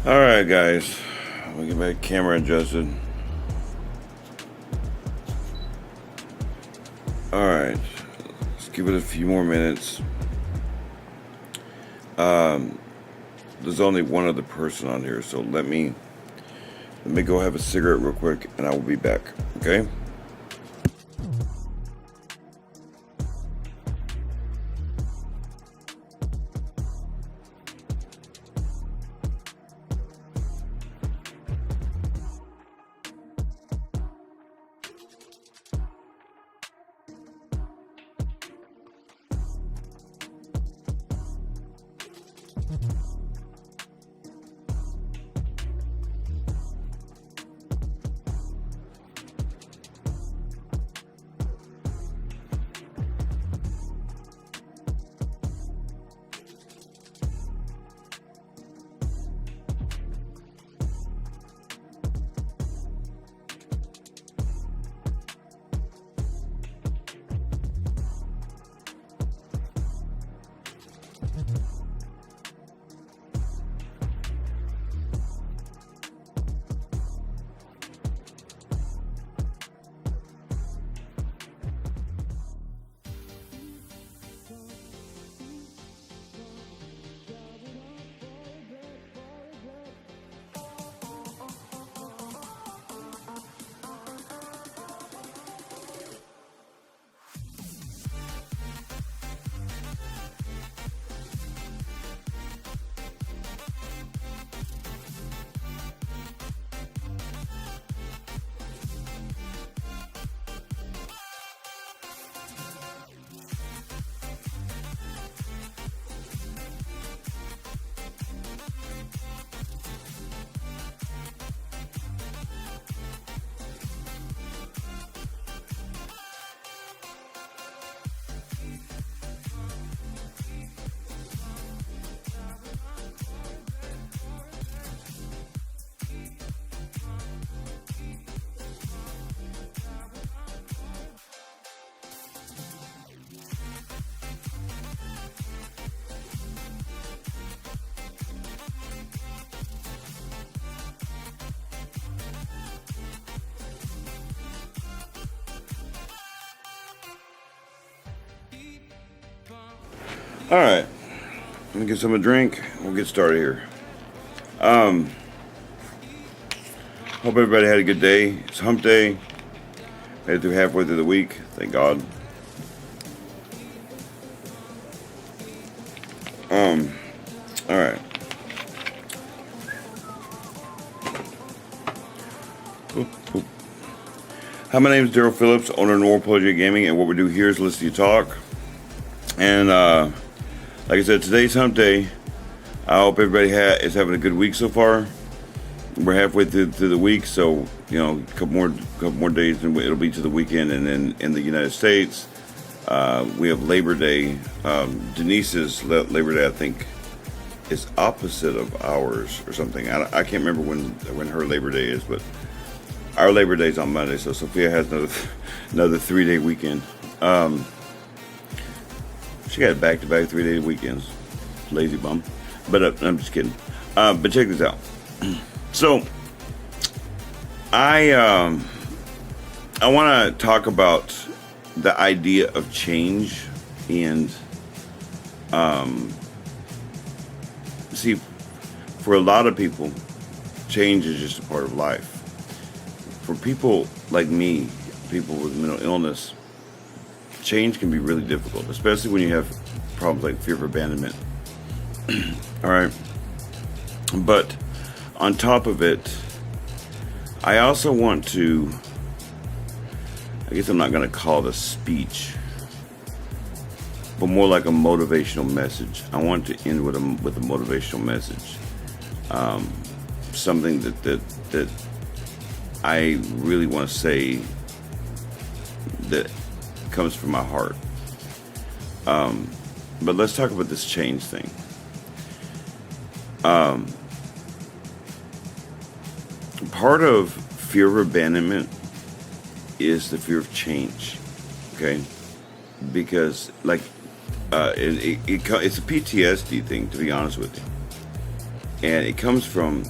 Alright, guys. We'll get back camera adjusted. Alright. Let's give it a few more minutes. There's only one other person on here, so let me go have a cigarette real quick and I will be back. Okay? Alright. Let me get some a drink. We'll get started here. Hope everybody had a good day. It's hump day. Made it through halfway through the week. Thank God. Alright. Hi, my name is Daryl Phillips, owner of Normal Poetry Gaming, and what we do here is listen to you talk. And like I said, today's hump day. I hope everybody is having a good week so far. We're halfway through the week, so you know, a couple more days, and it'll be to the weekend. And then in the United States, we have Labor Day. Denise's Labor Day, I think, is opposite of ours or something. I can't remember when her Labor Day is, but our Labor Day is on Monday. So Sophia has another 3-day weekend. She got back-to-back 3-day weekends. Lazy bum. But I'm just kidding. But check this out. So, I want to talk about the idea of change and see, for a lot of people, change is just a part of life. For people like me, people with mental illness, change can be really difficult, especially when you have problems like fear of abandonment. All right. But on top of it, I also want to, I guess I'm not going to call it a speech, but more like a motivational message. I want to end with a motivational message. Something that I really want to say that comes from my heart. But let's talk about this change thing. Part of fear of abandonment is the fear of change. Okay, because like it's a PTSD thing, to be honest with you. And it comes from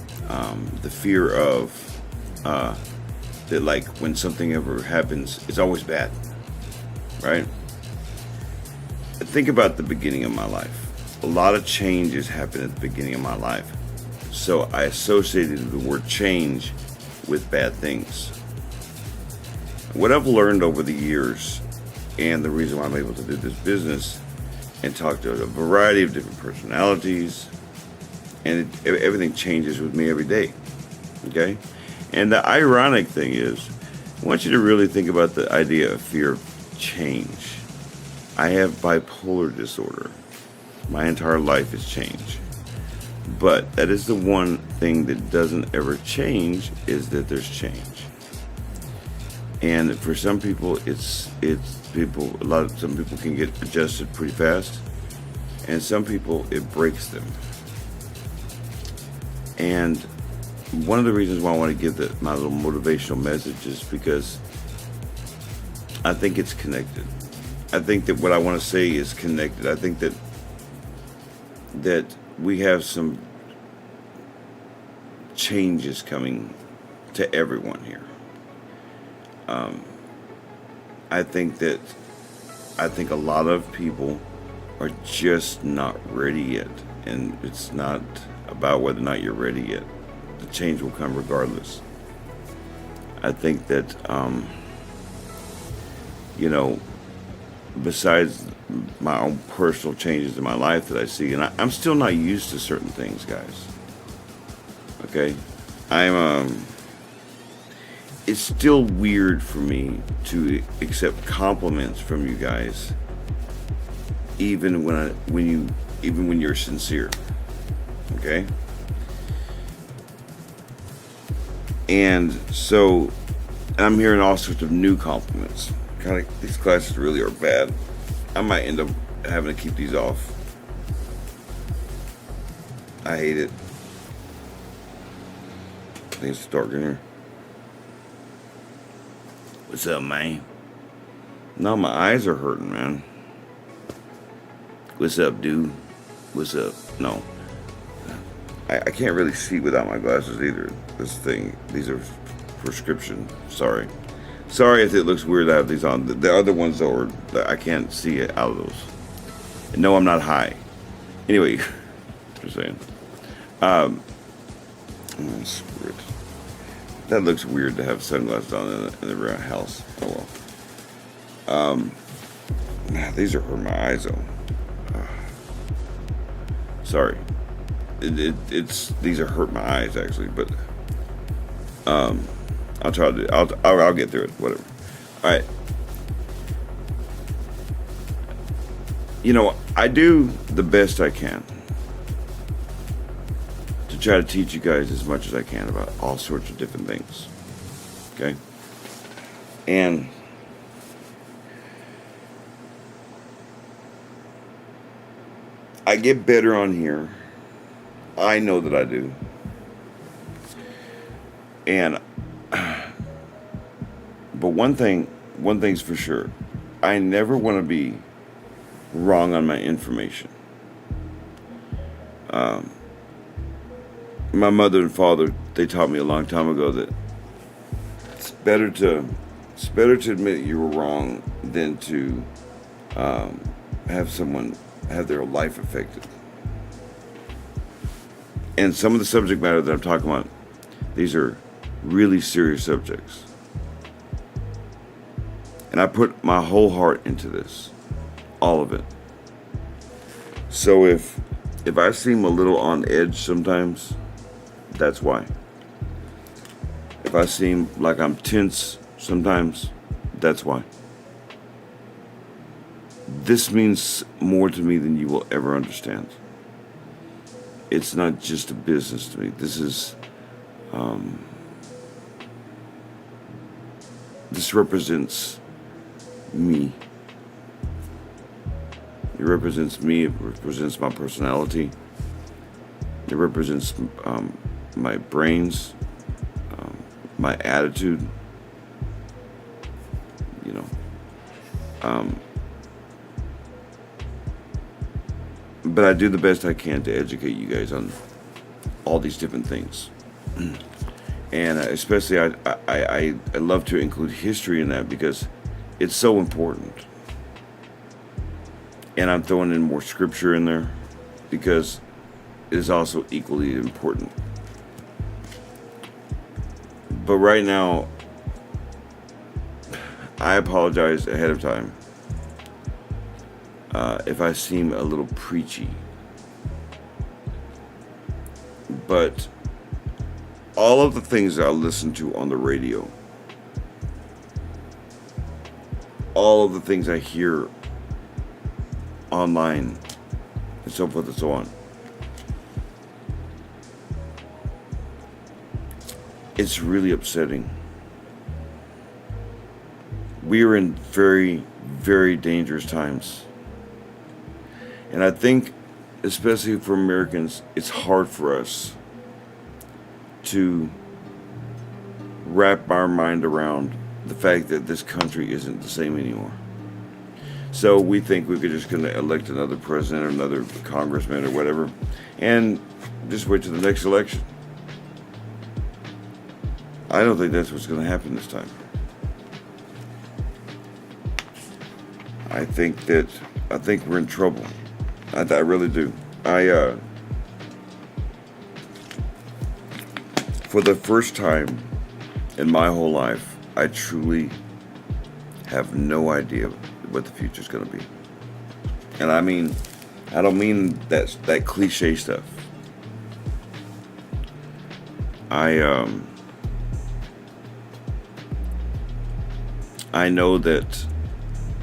the fear of that, like, when something ever happens, it's always bad, right? Think about the beginning of my life. A lot of changes happened at the beginning of my life. So I associated the word change with bad things. What I've learned over the years, and the reason why I'm able to do this business and talk to a variety of different personalities, and everything changes with me every day, okay? And the ironic thing is, I want you to really think about the idea of fear of change. I have bipolar disorder. My entire life is change. But that is the one thing that doesn't ever change, is that there's change. And for some people, some people can get adjusted pretty fast, and some people it breaks them. And one of the reasons why I want to give my little motivational message is because I think it's connected. I think that what I want to say is connected. I think that we have some changes coming to everyone here. I think a lot of people are just not ready yet, and it's not about whether or not you're ready yet. The change will come regardless. I think that besides my own personal changes in my life that I see, and I'm still not used to certain things, guys. Okay, it's still weird for me to accept compliments from you guys, even when you're sincere. Okay, and so I'm hearing all sorts of new compliments. Kind of, these classes really are bad. I might end up having to keep these off. I hate it. I think it's dark in here. What's up, man? No, my eyes are hurting, man. What's up, dude? What's up? No. I can't really see without my glasses either. These are prescription. Sorry if it looks weird to have these on. The other ones, though, I can't see it out of those. And no, I'm not high. Anyway, just saying. Screw it. That looks weird to have sunglasses on in the house. Oh well. These are hurting my eyes though. Sorry. These are hurting my eyes actually, but I'll try to. I'll get through it. Whatever. All right. I do the best I can to try to teach you guys as much as I can about all sorts of different things. Okay? And I get better on here. I know that I do. And but one thing's for sure. I never want to be wrong on my information. My mother and father, they taught me a long time ago that it's better to admit you were wrong than to have someone have their life affected. And some of the subject matter that I'm talking about, these are really serious subjects. And I put my whole heart into this, all of it. So if I seem a little on edge sometimes, that's why. If I seem like I'm tense sometimes, that's why. This means more to me than you will ever understand. It's not just a business to me. This represents me. It represents me. It represents my personality. It represents my brains, my attitude. But I do the best I can to educate you guys on all these different things. And especially I love to include history in that because it's so important. And I'm throwing in more scripture in there because it is also equally important. But right now, I apologize ahead of time if I seem a little preachy. But all of the things that I listen to on the radio, all of the things I hear online, and so forth and so on, it's really upsetting. We are in very, very dangerous times. And I think, especially for Americans, it's hard for us to wrap our mind around the fact that this country isn't the same anymore. So we think we're just going to elect another president or another congressman or whatever and just wait to the next election. I don't think that's what's going to happen this time. I think we're in trouble. I really do. For the first time in my whole life, I truly have no idea what the future's going to be. And I don't mean that cliche stuff. I know that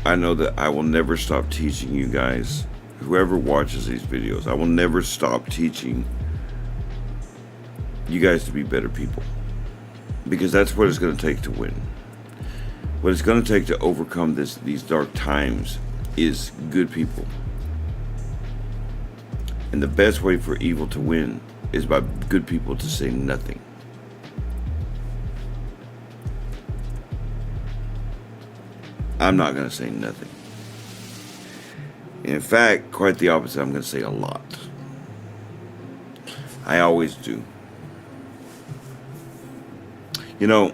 I will never stop teaching you guys, whoever watches these videos, I will never stop teaching you guys to be better people. Because that's what it's going to take to win. What it's going to take to overcome these dark times is good people. And the best way for evil to win is by good people to say nothing. I'm not going to say nothing. In fact, quite the opposite, I'm going to say a lot. I always do. You know,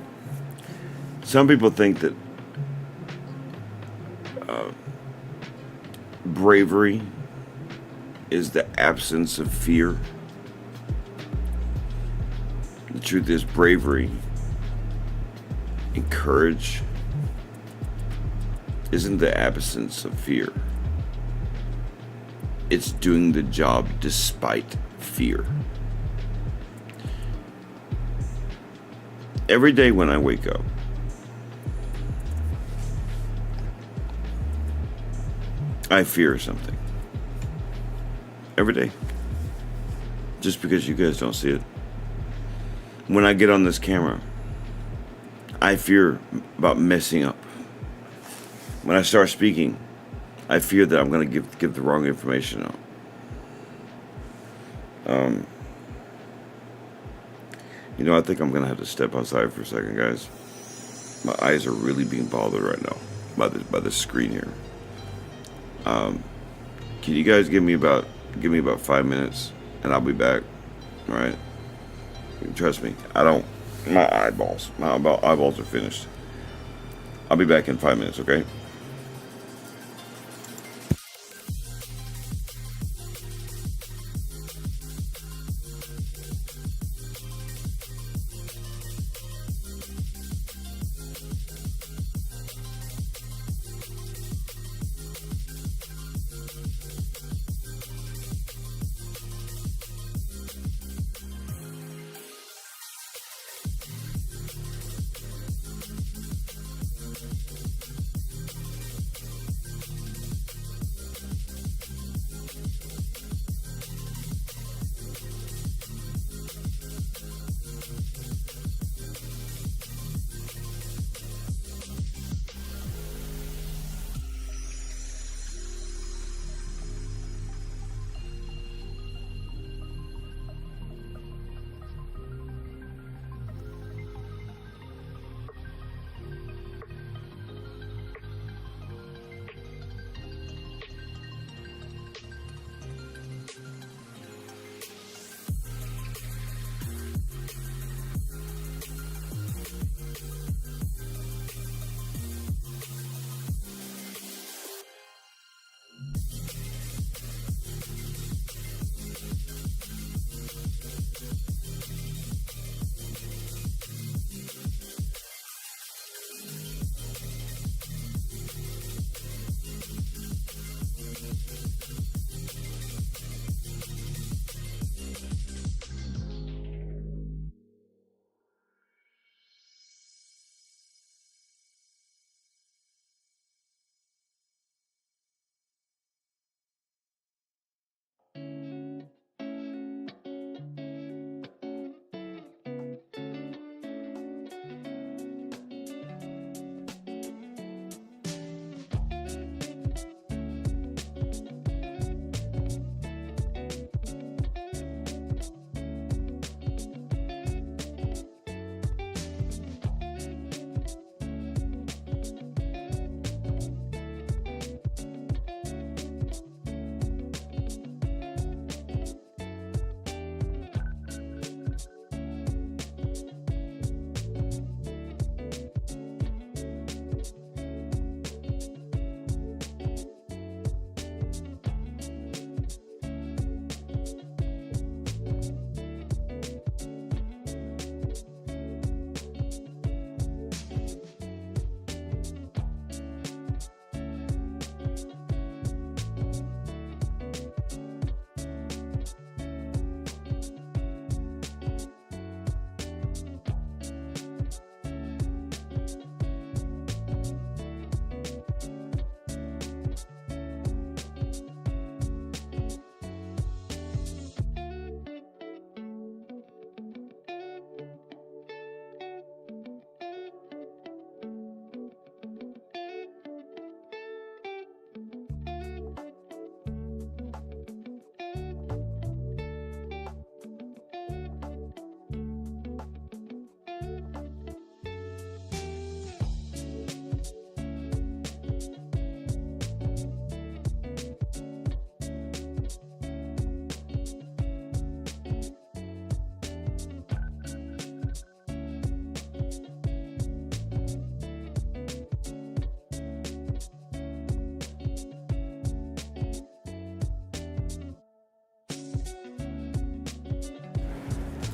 some people think that bravery is the absence of fear. The truth is, bravery and courage isn't the absence of fear. It's doing the job despite fear. Every day when I wake up, I fear something. Every day. Just because you guys don't see it. When I get on this camera, I fear about messing up. When I start speaking, I fear that I'm going to give the wrong information out. I think I'm going to have to step outside for a second, guys. My eyes are really being bothered right now by the screen here. Can you guys give me about 5 minutes and I'll be back? All right. Trust me, my eyeballs are finished. I'll be back in 5 minutes, okay?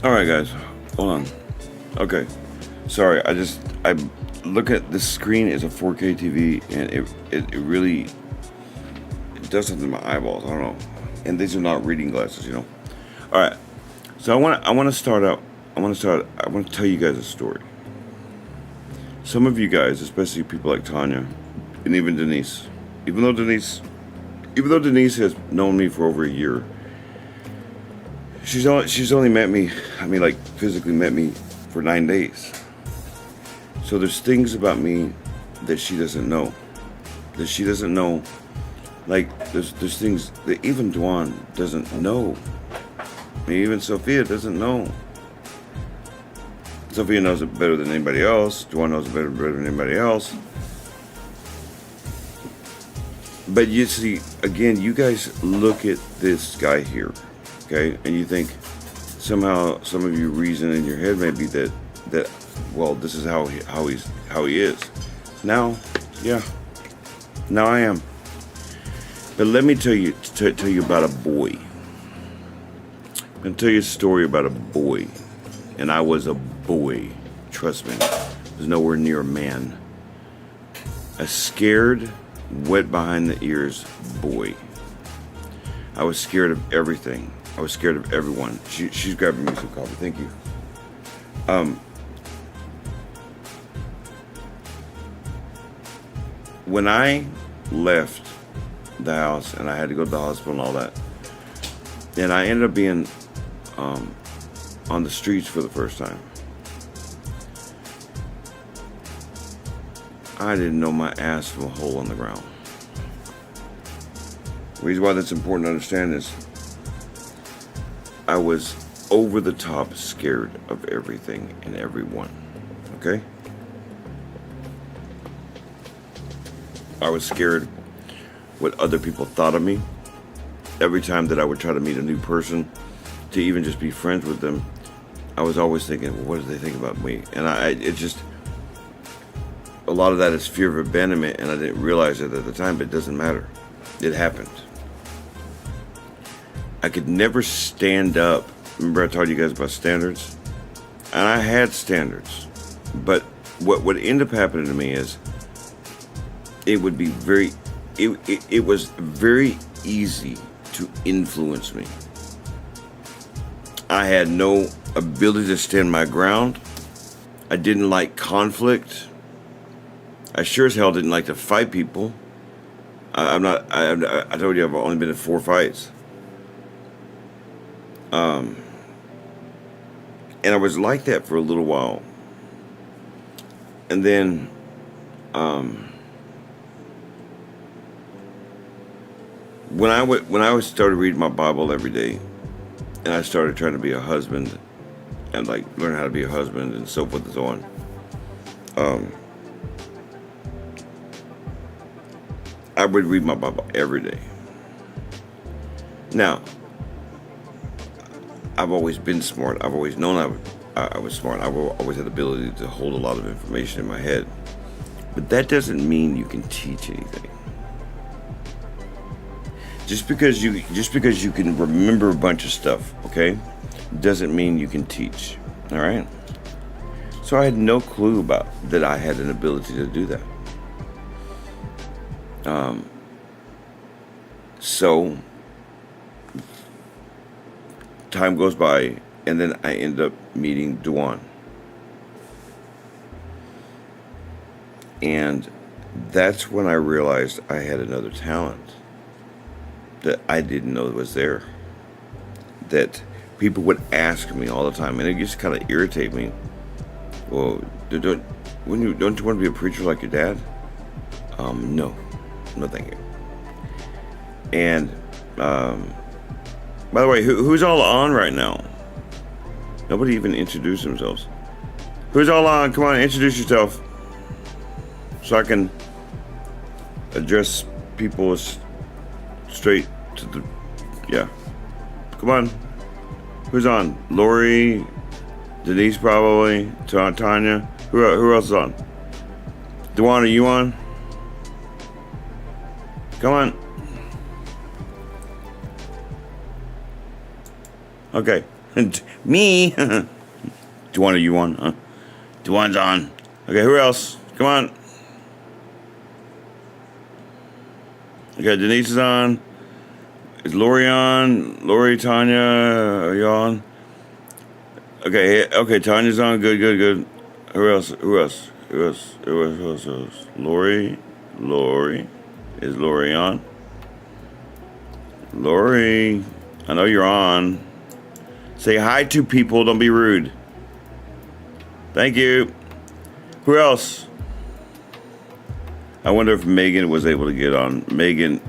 All right, guys, hold on. Okay, sorry. I look at the screen as a 4K TV, and it really it does something to my eyeballs. I don't know. And these are not reading glasses, you know. All right, so I want to start out. I want to tell you guys a story. Some of you guys, especially people like Tanya, and even Denise, even though Denise has known me for over a year. She's only met me, I mean, like, physically met me for 9 days. So there's things about me that she doesn't know. Like, there's things that even Dwan doesn't know. I mean, even Sophia doesn't know. Sophia knows it better than anybody else. Dwan knows it better than anybody else. But you see, again, you guys look at this guy here. Okay, and you think somehow some of you reason in your head maybe that well, this is how he is. Now, yeah, now I am. But let me tell you about a boy. I'm gonna tell you a story about a boy, and I was a boy. Trust me, I was nowhere near a man. A scared, wet behind the ears boy. I was scared of everything. I was scared of everyone. She's grabbing me some coffee. Thank you. When I left the house and I had to go to the hospital and all that, and I ended up being on the streets for the first time. I didn't know my ass from a hole on the ground. The reason why that's important to understand is I was over the top scared of everything and everyone. Okay? I was scared what other people thought of me. Every time that I would try to meet a new person, to even just be friends with them, I was always thinking, well, what do they think about me? And a lot of that is fear of abandonment, and I didn't realize it at the time, but it doesn't matter. It happened. I could never stand up. Remember I told you guys about standards? And I had standards. But what ended up happening to me is it was very easy to influence me. I had no ability to stand my ground. I didn't like conflict. I sure as hell didn't like to fight people. I told you I've only been in 4 fights. And I was like that for a little while. And then, when I started reading my Bible every day, and I started trying to be a husband, and like learn how to be a husband and so forth and so on, I would read my Bible every day. Now, I've always been smart. I've always known I was smart. I've always had the ability to hold a lot of information in my head. But that doesn't mean you can teach anything. Just because you can remember a bunch of stuff, okay, doesn't mean you can teach. All right. So I had no clue about that I had an ability to do that. So time goes by, and then I end up meeting Dwan. And that's when I realized I had another talent that I didn't know was there. That people would ask me all the time, and it just kind of irritate me. Well, don't you want to be a preacher like your dad? No, thank you. And by the way, who's all on right now? Nobody even introduced themselves. Who's all on? Come on, introduce yourself, so I can address people straight to the. Yeah, come on. Who's on? Lori, Denise, probably. Tanya. Who else is on? Dwan, are you on? Come on. Okay. Me. Duan, are you on? Huh? Duan's on. Okay, who else? Come on. Okay, Denise is on. Is Lori on? Lori, Tanya, are you on? Okay, Tanya's on. Good. Who else? Lori. Is Lori on? Lori, I know you're on. Say hi to people, don't be rude. Thank you. Who else? I wonder if Megan was able to get on. Megan,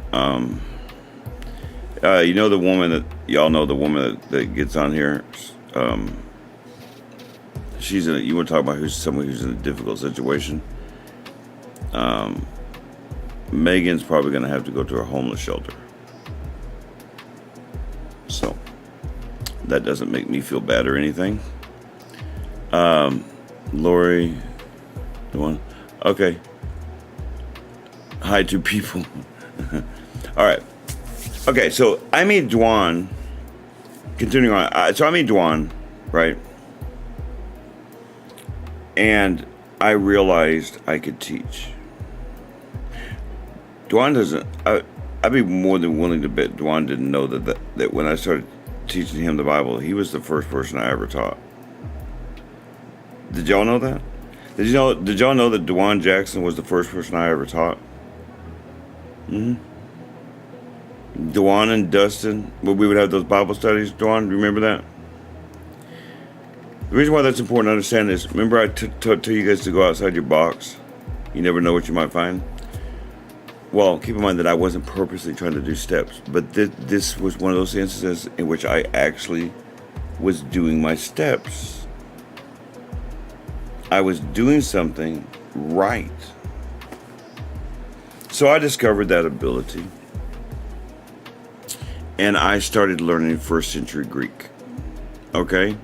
you know the woman that, y'all know the woman that gets on here? She's in you want to talk about someone who's in a difficult situation? Megan's probably going to have to go to a homeless shelter. So, that doesn't make me feel bad or anything. Lori, the one. Okay. Hi to people. All right. Okay, so I meet Duan. Continuing on. So I meet Duan, right? And I realized I could teach. Duan doesn't. I'd be more than willing to bet Duan didn't know that when I started teaching him the Bible, he was the first person I ever taught. Did y'all know that? Did y'all know that Duan Jackson was the first person I ever taught? Duan and Dustin, when we would have those Bible studies. Duan, remember that? The reason why that's important to understand is, remember I told you guys to go outside your box? You never know what you might find. Well, keep in mind that I wasn't purposely trying to do steps, but this was one of those instances in which I actually was doing my steps. I was doing something right. So I discovered that ability, and I started learning first century Greek. Okay?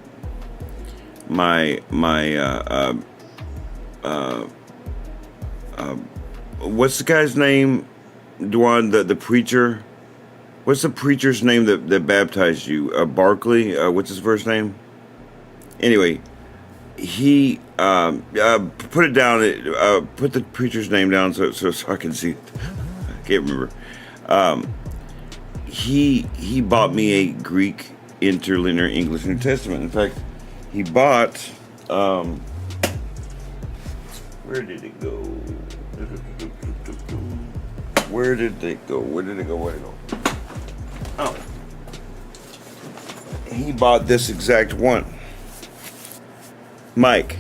What's the guy's name, Duan, the preacher? What's the preacher's name that baptized you? Barkley? What's his first name? Anyway, he put it down. Put the preacher's name down so I can see it. I can't remember. He bought me a Greek interlinear English New Testament. In fact, he bought. Where did it go? Where did it go? Oh. He bought this exact one. Mike.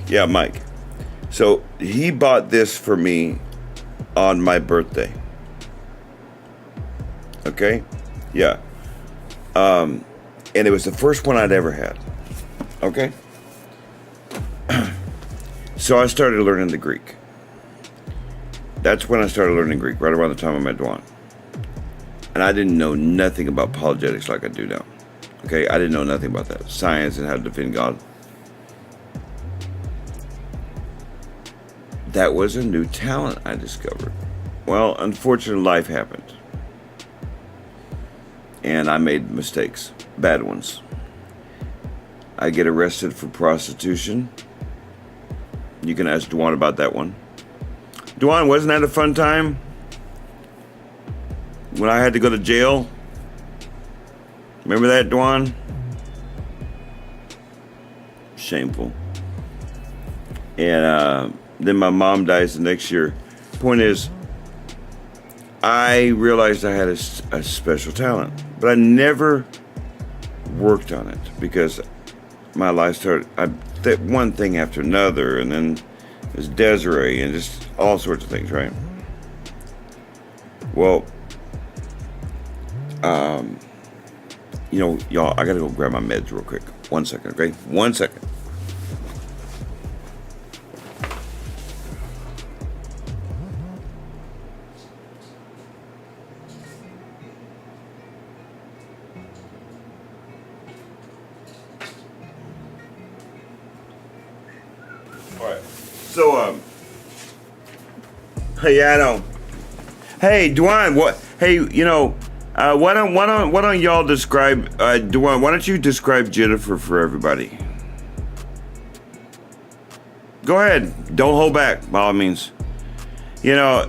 So he bought this for me on my birthday. Okay? Yeah. And it was the first one I'd ever had. Okay? So I started learning the Greek. That's when I started learning Greek, right around the time I met Duan. And I didn't know nothing about apologetics like I do now. Okay? I didn't know nothing about that. Science and how to defend God. That was a new talent I discovered. Well, unfortunately, life happened. And I made mistakes. Bad ones. I get arrested for prostitution. You can ask Duan about that one. Duan, wasn't that a fun time? When I had to go to jail? Remember that, Duan? Shameful. And then my mom dies the next year. Point is, I realized I had a special talent, but I never worked on it because my life started, that one thing after another, and then there's Desiree and just all sorts of things, right? Well, y'all, I gotta go grab my meds real quick. 1 second, okay? 1 second. So, hey, Adam. Hey, Duan, what? Hey, Why don't y'all describe, Duane, why don't you describe Jennifer for everybody? Go ahead. Don't hold back, by all means. Duane,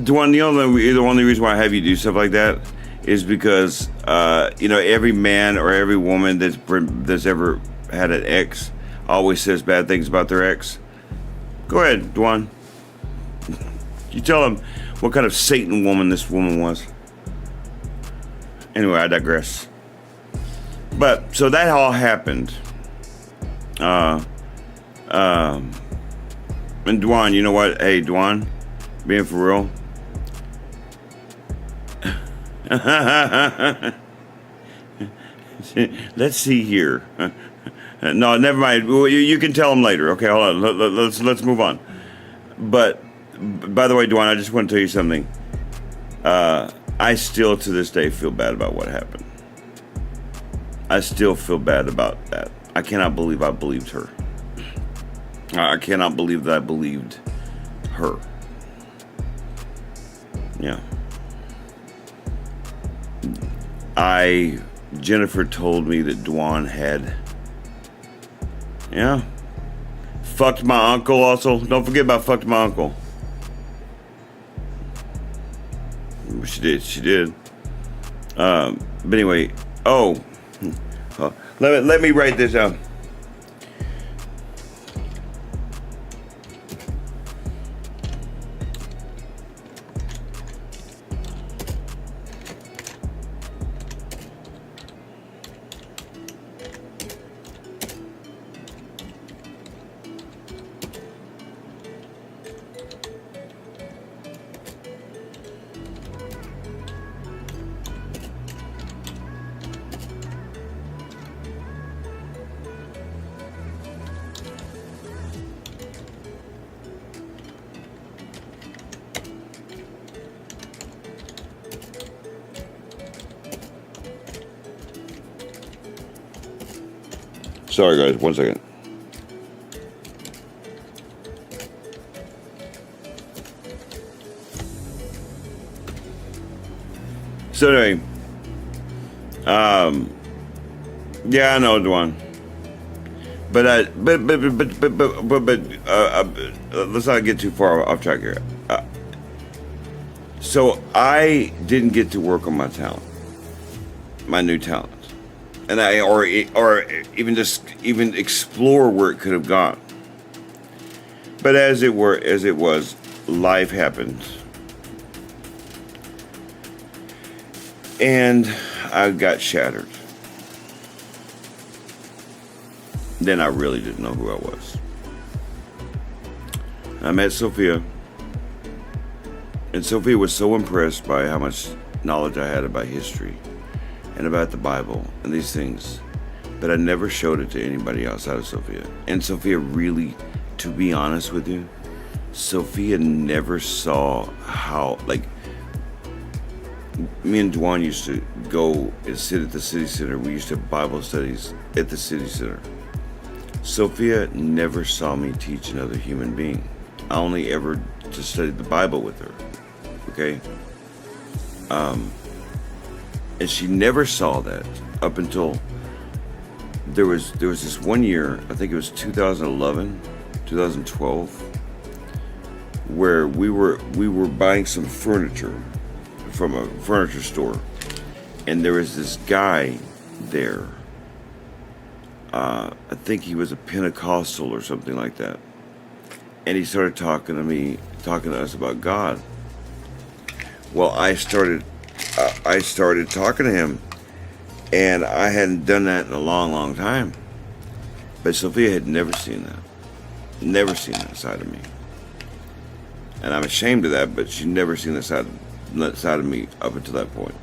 the only reason why I have you do stuff like that is because, every man or every woman that's ever had an ex always says bad things about their ex. Go ahead, Duane. You tell them what kind of Satan woman this woman was. Anyway, I digress. But, so that all happened. And Duane, you know what? Hey, Duane, being for real. Let's see here. No, never mind. You can tell them later. Okay, hold on. Let's move on. But, by the way, Duane, I just want to tell you something. I still, to this day, feel bad about what happened. I still feel bad about that. I cannot believe I believed her. I cannot believe that I believed her. Yeah. Jennifer told me that Duane had, fucked my uncle also. Don't forget about fucked my uncle. She did. But anyway, let me write this down. Sorry, guys. 1 second. So anyway, yeah, I know, Duane. But let's not get too far off track here. So I didn't get to work on my talent, my new talent. And or even explore where it could have gone. But as it was, life happened, and I got shattered. Then I really didn't know who I was. I met Sophia, and Sophia was so impressed by how much knowledge I had about history and about the Bible and these things, but I never showed it to anybody outside of Sophia. And Sophia really, to be honest with you, Sophia never saw how, me and Duane used to go and sit at the city center. We used to have Bible studies at the city center. Sophia never saw me teach another human being. I only ever just studied the Bible with her, okay? And she never saw that up until there was this one year, I think it was 2011, 2012, where we were buying some furniture from a furniture store, and there was this guy there. I think he was a Pentecostal or something like that, and he started talking to us about God. Well, I started talking to him, and I hadn't done that in a long, long time. But Sophia had never seen that side of me. And I'm ashamed of that, but she'd never seen that side of me up until that point.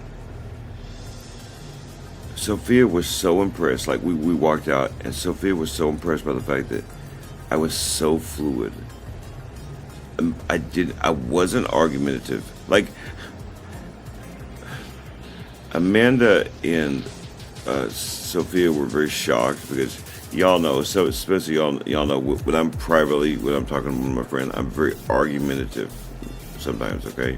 Sophia was so impressed. Like, we walked out, and Sophia was so impressed by the fact that I was so fluid. I wasn't argumentative. Like, Amanda and Sophia were very shocked because y'all know, so especially y'all know when I'm talking to one of my friends, I'm very argumentative sometimes, okay?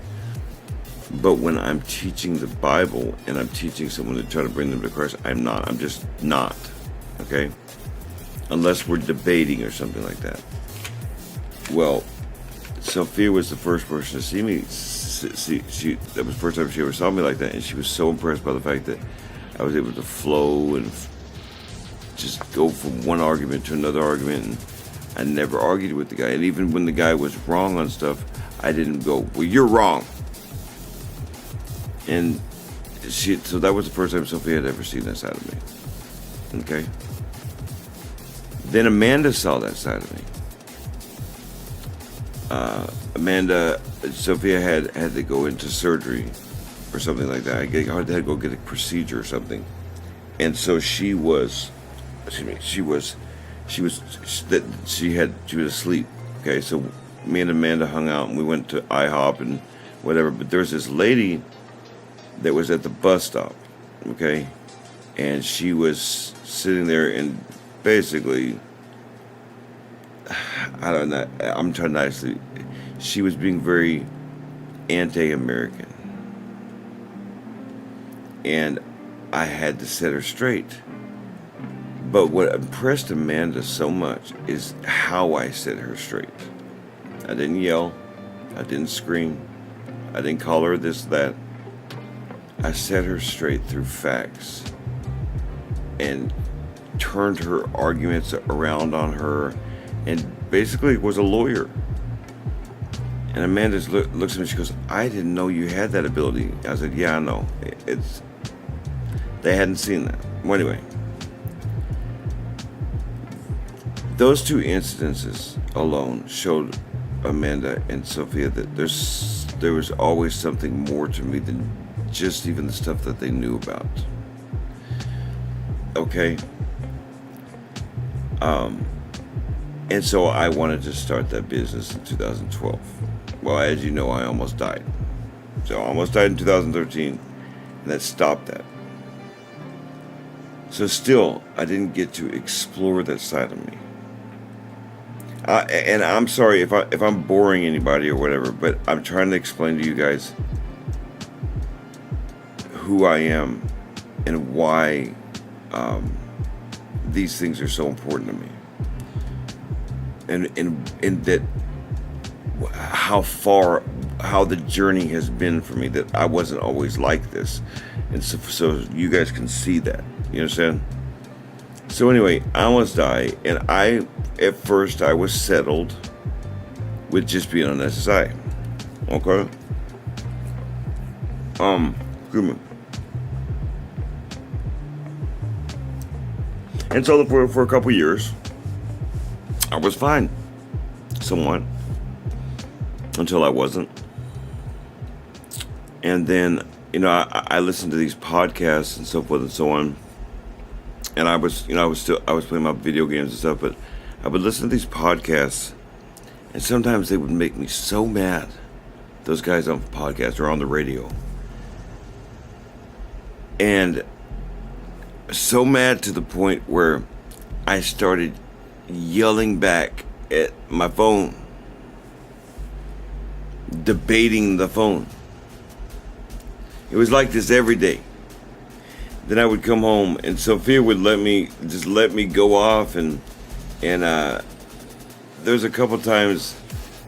But when I'm teaching the Bible and I'm teaching someone to try to bring them to Christ, I'm not. I'm just not. Okay? Unless we're debating or something like that. Well, Sophia was the first person to see me. That was the first time she ever saw me like that, and she was so impressed by the fact that I was able to flow and just go from one argument to another argument. And I never argued with the guy, and even when the guy was wrong on stuff, I didn't go, "Well, you're wrong." And so that was the first time Sophia had ever seen that side of me. Okay. Then Amanda saw that side of me. Sophia had to go into surgery or something like that. I had to go get a procedure or something. And so she was asleep. Okay, so me and Amanda hung out and we went to IHOP and whatever. But there's this lady that was at the bus stop. Okay, and she was sitting there and basically, I don't know. I'm trying nicely. She was being very anti-American, and I had to set her straight. But what impressed Amanda so much is how I set her straight. I didn't yell. I didn't scream. I didn't call her this, that. I set her straight through facts and turned her arguments around on her and basically was a lawyer. And Amanda looks at me, she goes, "I didn't know you had that ability." I said, "Yeah, I know. They hadn't seen that." Well, anyway, those two incidences alone showed Amanda and Sophia that there was always something more to me than just even the stuff that they knew about. Okay? And so I wanted to start that business in 2012. Well, as you know, I almost died. So I almost died in 2013, and that stopped that. So still, I didn't get to explore that side of me. And I'm sorry if I'm boring anybody or whatever, but I'm trying to explain to you guys who I am and why these things are so important to me. And that how the journey has been for me, that I wasn't always like this. And so you guys can see that. You understand? So anyway, I almost died, and at first I was settled with just being on SSI. Okay? Excuse me. And so for a couple years, I was fine, somewhat, until I wasn't. And then, I listened to these podcasts and so forth and so on. And I was playing my video games and stuff, but I would listen to these podcasts, and sometimes they would make me so mad. Those guys on podcasts or on the radio. And so mad to the point where I started yelling back at my phone, debating the phone. It was like this every day. Then I would come home, and Sophia would let me go off, and there's a couple times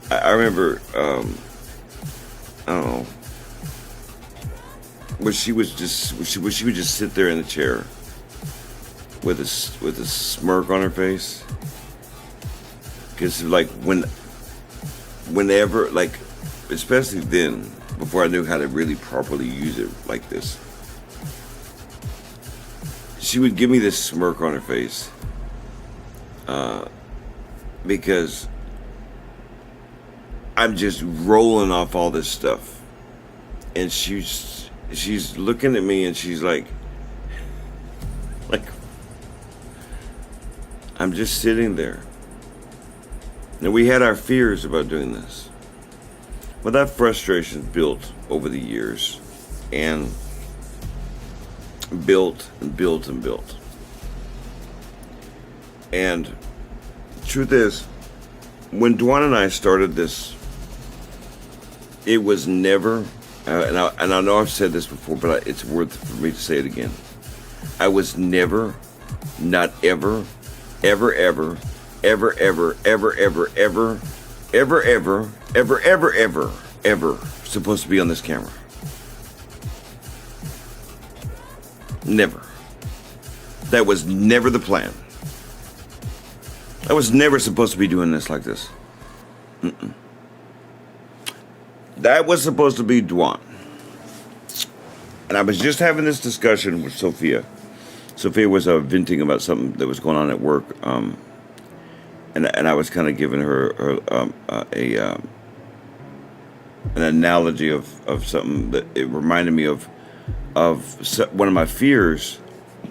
I remember, I don't know, where she would just sit there in the chair with a smirk on her face, because like whenever, like, especially then, before I knew how to really properly use it like this, she would give me this smirk on her face, because I'm just rolling off all this stuff, and she's looking at me, and she's like I'm just sitting there. And we had our fears about doing this. Well, that frustration built over the years, and built and built and built. And the truth is, when Dwan and I started this, it was never and I know I've said this before, but it's worth for me to say it again. I was never, not ever, ever, ever, ever, ever, ever, ever, ever, ever, ever, ever, ever, ever, ever supposed to be on this camera. Never. That was never the plan. I was never supposed to be doing this like this. That was supposed to be Dwan. And I was just having this discussion with Sophia. Sophia was venting about something that was going on at work. And I was kind of giving her an analogy of something that it reminded me of one of my fears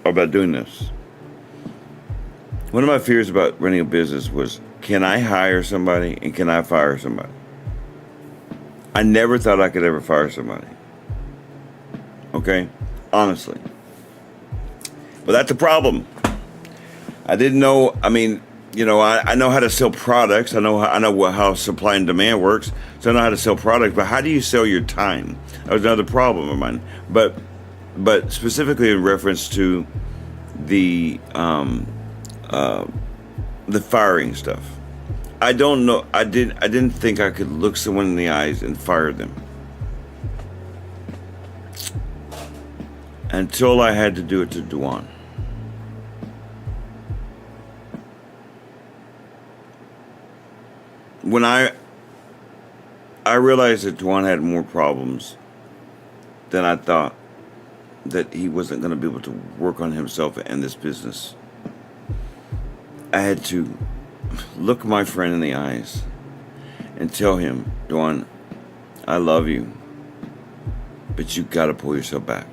about doing this. One of my fears about running a business was, can I hire somebody and can I fire somebody? I never thought I could ever fire somebody. Okay? Honestly. But that's a problem. I didn't know, I mean, you know, I know how to sell products. I know how supply and demand works. So I know how to sell products. But how do you sell your time? That was another problem of mine. But specifically in reference to the firing stuff. I don't know. I didn't think I could look someone in the eyes and fire them until I had to do it to Dwan. When I realized that Dwan had more problems than I thought, that he wasn't going to be able to work on himself and this business, I had to look my friend in the eyes and tell him, Dwan, I love you, but you got to pull yourself back.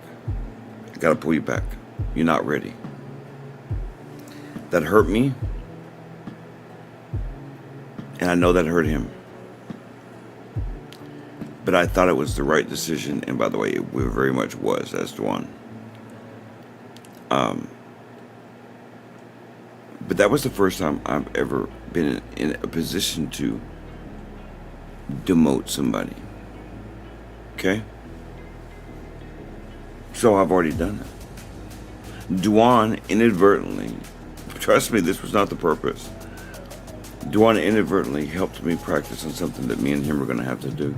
I got to pull you back. You're not ready. That hurt me, and I know that hurt him. But I thought it was the right decision, and by the way, it very much was, as Dwan. But that was the first time I've ever been in a position to demote somebody. Okay? So I've already done it. Dwan inadvertently, trust me, this was not the purpose. Dwan inadvertently helped me practice on something that me and him were going to have to do.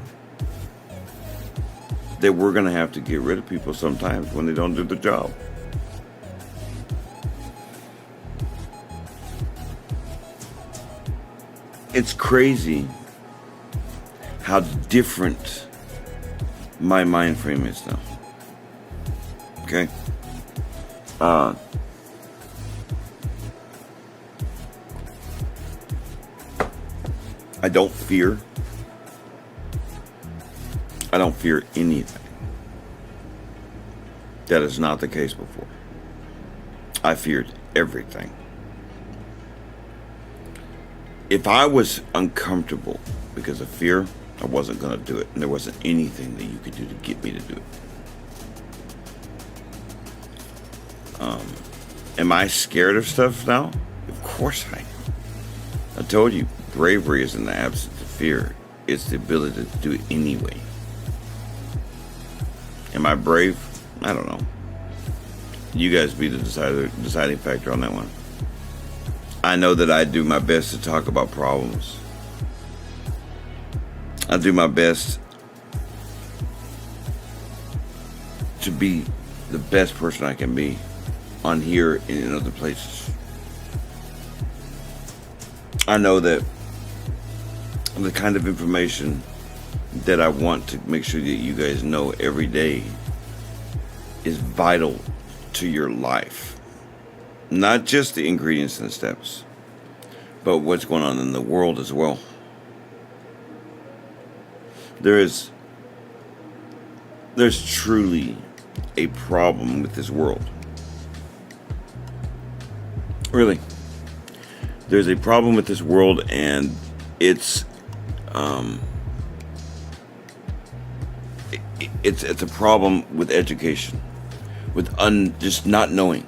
That we're going to have to get rid of people sometimes when they don't do the job. It's crazy how different my mind frame is now. Okay? I don't fear. I don't fear anything. That is not the case before. I feared everything. If I was uncomfortable because of fear, I wasn't going to do it. And there wasn't anything that you could do to get me to do it. Am I scared of stuff now? Of course I am. I told you, bravery isn't the absence of fear. It's the ability to do it anyway. Am I brave? I don't know. You guys be the deciding factor on that one. I know that I do my best to talk about problems. I do my best to be the best person I can be on here and in other places. I know that the kind of information that I want to make sure that you guys know every day is vital to your life. Not just the ingredients and the steps, but what's going on in the world as well. There's truly a problem with this world. Really. There's a problem with this world, and it's a problem with education, with just not knowing,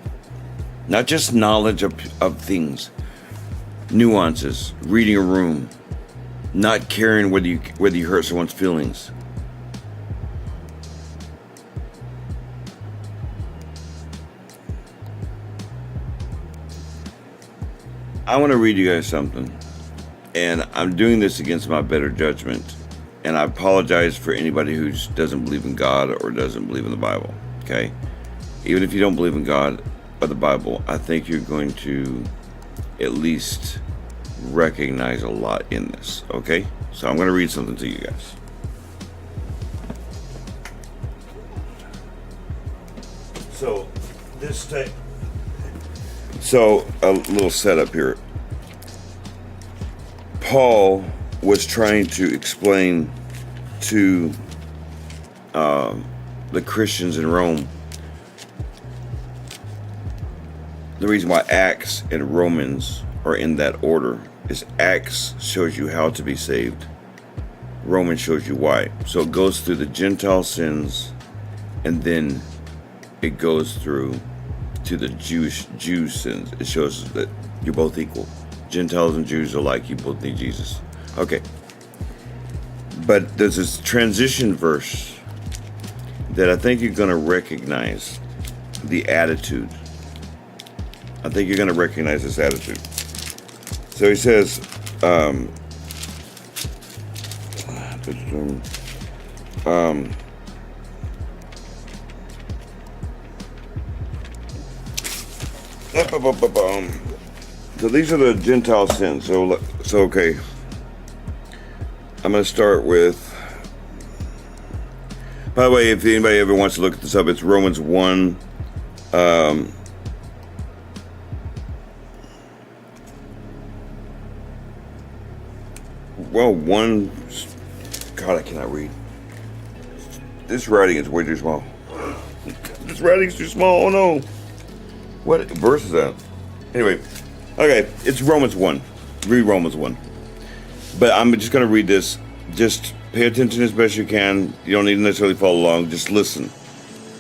not just knowledge of things, nuances, reading a room, not caring whether you hurt someone's feelings. I want to read you guys something, and I'm doing this against my better judgment, and I apologize for anybody who doesn't believe in God or doesn't believe in the Bible, okay? Even if you don't believe in God or the Bible, I think you're going to at least recognize a lot in this, okay? So I'm going to read something to you guys. So a little setup here. Paul was trying to explain to the Christians in Rome the reason why Acts and Romans are in that order is Acts shows you how to be saved. Romans shows you why. So it goes through the Gentile sins, and then it goes through to the Jew sins. It shows that you're both equal. Gentiles and Jews are alike. You both need Jesus. Okay. But there's this transition verse that I think you're going to recognize the attitude. I think you're going to recognize this attitude. So he says, so these are the Gentile sins. So okay. I'm going to start with, by the way, if anybody ever wants to look this up, it's Romans 1, God, I cannot read. This writing is way too small. This writing is too small, oh no. What verse is that? Anyway, okay, it's Romans 1. Read Romans 1. But I'm just going to read this. Just pay attention as best you can. You don't need to necessarily follow along. Just listen.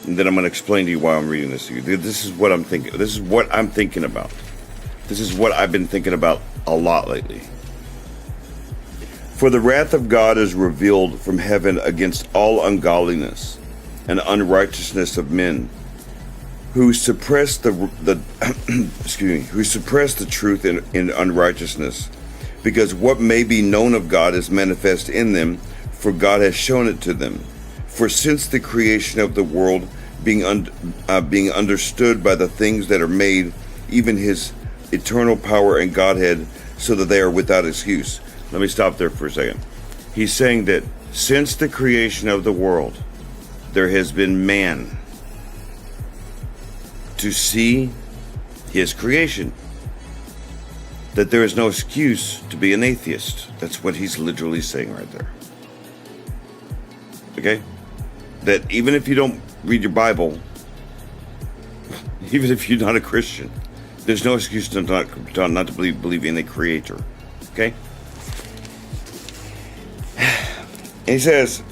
And then I'm going to explain to you why I'm reading this to you. This is what I'm thinking. This is what I'm thinking about. This is what I've been thinking about a lot lately. For the wrath of God is revealed from heaven against all ungodliness and unrighteousness of men, who suppress the who suppress the truth in unrighteousness, because what may be known of God is manifest in them, for God has shown it to them. For since the creation of the world, being understood by the things that are made, even his eternal power and Godhead, so that they are without excuse. Let me stop there for a second. He's saying that since the creation of the world, there has been man to see his creation. That there is no excuse to be an atheist. That's what he's literally saying right there. Okay? That even if you don't read your Bible, even if you're not a Christian, there's no excuse to not to believe in a creator. Okay? And he says,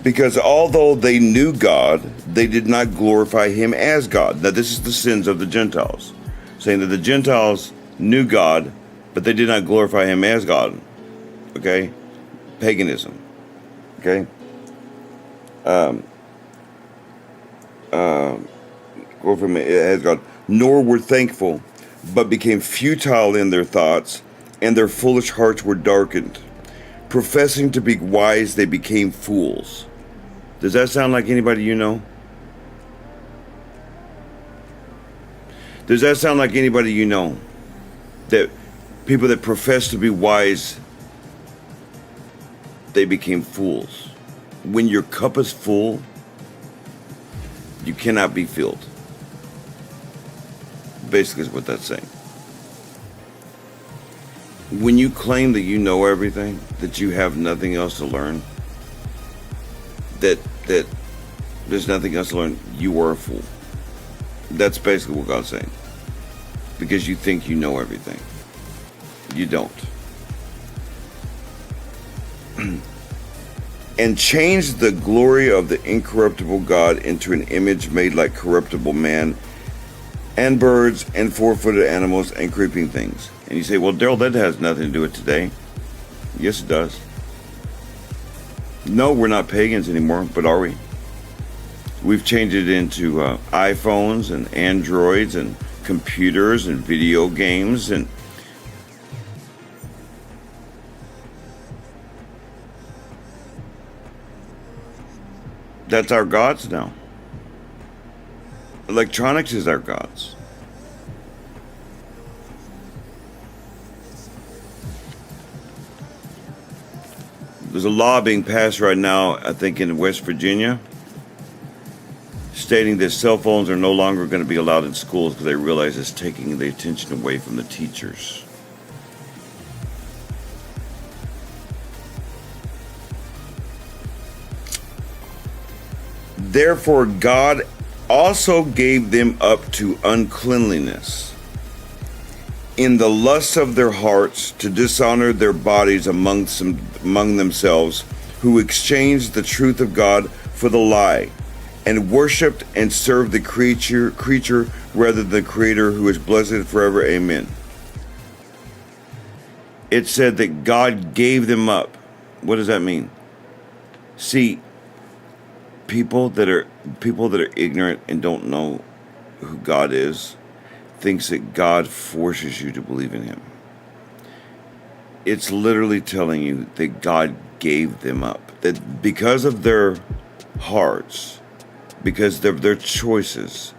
because although they knew God, they did not glorify him as God. Now this is the sins of the Gentiles. Saying that the Gentiles knew God, but they did not glorify him as God. Okay? Paganism. Okay? Glorify him as God. Nor were thankful, but became futile in their thoughts, and their foolish hearts were darkened. Professing to be wise, they became fools. Does that sound like anybody you know? Does that sound like anybody you know? That people that profess to be wise, they became fools. When your cup is full, you cannot be filled. Basically is what that's saying. When you claim that you know everything, that you have nothing else to learn, that there's nothing else to learn, you are a fool. That's basically what God's saying. Because you think you know everything. You don't. And change the glory of the incorruptible God into an image made like corruptible man, and birds, and four-footed animals, and creeping things. And you say, well, Daryl, that has nothing to do with today. Yes, it does. No, we're not pagans anymore, but are we? We've changed it into iPhones and Androids and computers and video games, and that's our gods now. Electronics is our gods. There's a law being passed right now, I think in West Virginia, stating that cell phones are no longer going to be allowed in schools because they realize it's taking the attention away from the teachers. Therefore, God also gave them up to uncleanliness in the lusts of their hearts, to dishonor their bodies among themselves, who exchanged the truth of God for the lie, and worshipped and served the creature rather than the Creator, who is blessed forever. Amen. It said that God gave them up. What does that mean? See, people that are ignorant and don't know who God is thinks that God forces you to believe in him. It's literally telling you that God gave them up. That because of their hearts, because of their choices,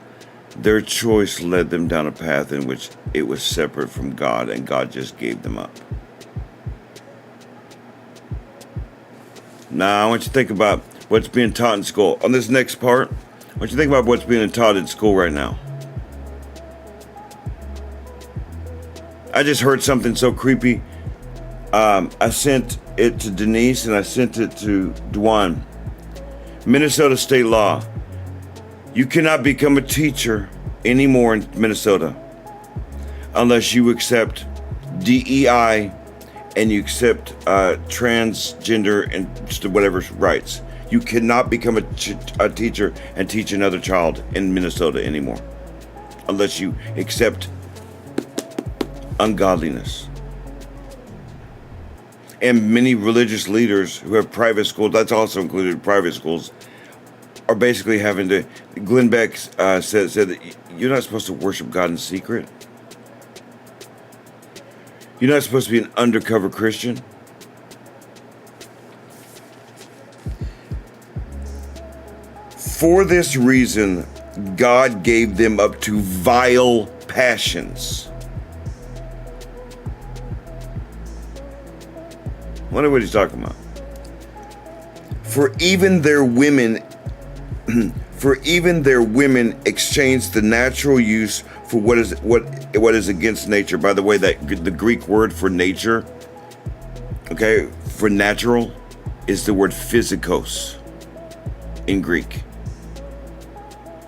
their choice led them down a path in which it was separate from God, and God just gave them up. Now, I want you to think about what's being taught in school. On this next part, I want you to think about what's being taught in school right now. I just heard something so creepy. I sent it to Denise and I sent it to Dwan. Minnesota state law. You cannot become a teacher anymore in Minnesota unless you accept DEI and you accept transgender and whatever rights. You cannot become a teacher and teach another child in Minnesota anymore unless you accept ungodliness. And many religious leaders who have private schools, that's also included private schools, are basically having to. Glenn Beck said that you're not supposed to worship God in secret. You're not supposed to be an undercover Christian. For this reason, God gave them up to vile passions. I wonder what he's talking about. For even their women exchanged the natural use for what is against nature. By the way, that the Greek word for nature, okay, for natural, is the word physikos in Greek.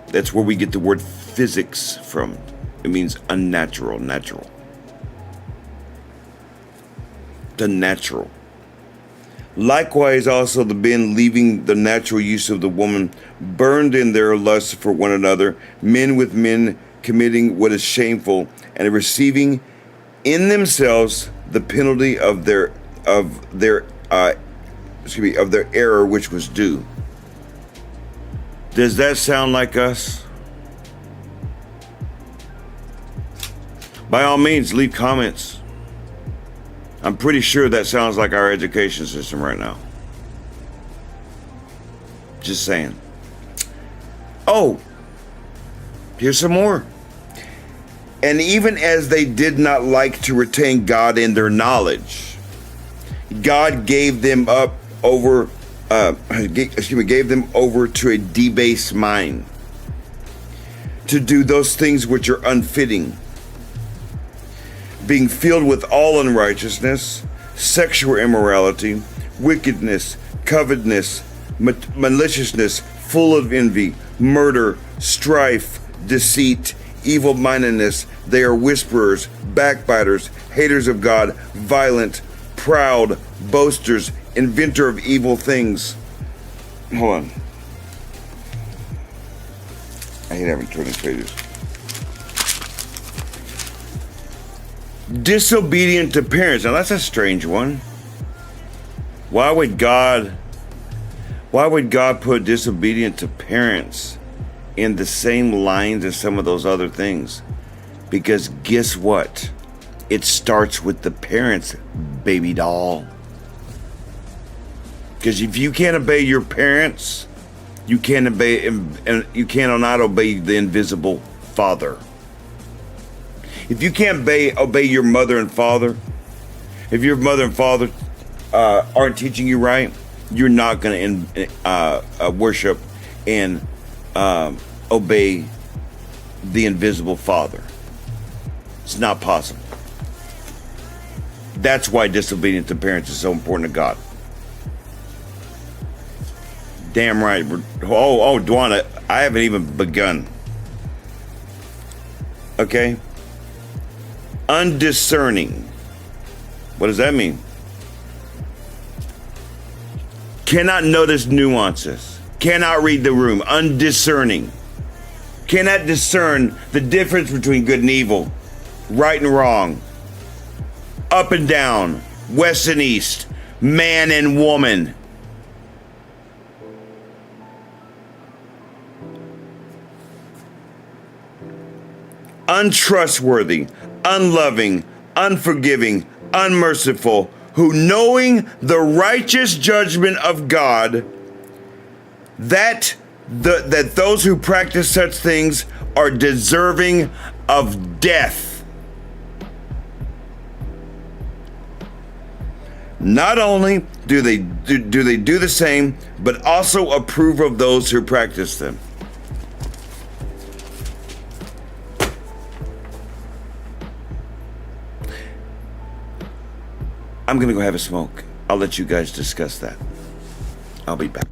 That's where we get the word physics from. It means unnatural, natural. The natural. Likewise, also the men, leaving the natural use of the woman, burned in their lust for one another, men with men, committing what is shameful, and receiving in themselves the penalty of their error which was due. Does that sound like us? By all means, leave comments. I'm pretty sure that sounds like our education system right now. Just saying. Oh, here's some more. And even as they did not like to retain God in their knowledge, God gave them over to a debased mind, to do those things which are unfitting, being filled with all unrighteousness, sexual immorality, wickedness, covetousness, maliciousness, full of envy, murder, strife, deceit, evil-mindedness. They are whisperers, backbiters, haters of God, violent, proud, boasters, inventor of evil things. Hold on. I hate having 20 pages. Disobedient to parents. Now that's a strange one. Why would God Why would God put disobedient to parents in the same lines as some of those other things? Because guess what? It starts with the parents, baby doll. Because if you can't obey your parents, you can't obey, and you cannot obey the invisible Father. If you can't obey your mother and father, if your mother and father aren't teaching you right, you're not going to worship and obey the invisible Father. It's not possible. That's why disobedience to parents is so important to God. Damn right. Dwana, I haven't even begun. Okay? Undiscerning. What does that mean? Cannot notice nuances. Cannot read the room. Undiscerning. Cannot discern the difference between good and evil, right and wrong, up and down, west and east, man and woman. Untrustworthy, unloving, unforgiving, unmerciful, who knowing the righteous judgment of God, that those who practice such things are deserving of death. Not only do they do the same, but also approve of those who practice them. I'm gonna go have a smoke. I'll let you guys discuss that. I'll be back.